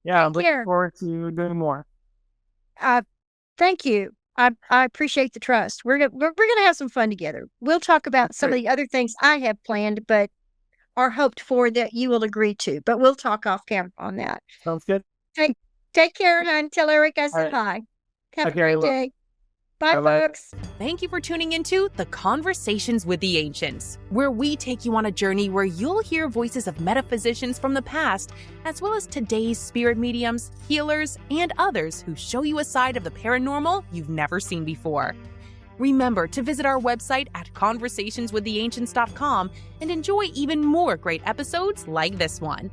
Yeah, I'm looking forward to doing more. Thank you. I appreciate the trust. We're gonna have some fun together. We'll talk about some of the other things I have planned, but are hoped for that you will agree to. But we'll talk off camera on that. Sounds good. Take care, hon. Tell Eric I said hi. Have a great day. Bye, folks. Thank you for tuning into The Conversations with the Ancients, where we take you on a journey where you'll hear voices of metaphysicians from the past, as well as today's spirit mediums, healers, and others who show you a side of the paranormal you've never seen before. Remember to visit our website at conversationswiththeancients.com and enjoy even more great episodes like this one.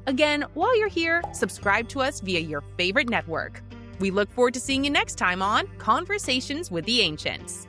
Again, while you're here, subscribe to us via your favorite network. We look forward to seeing you next time on Conversations with the Ancients.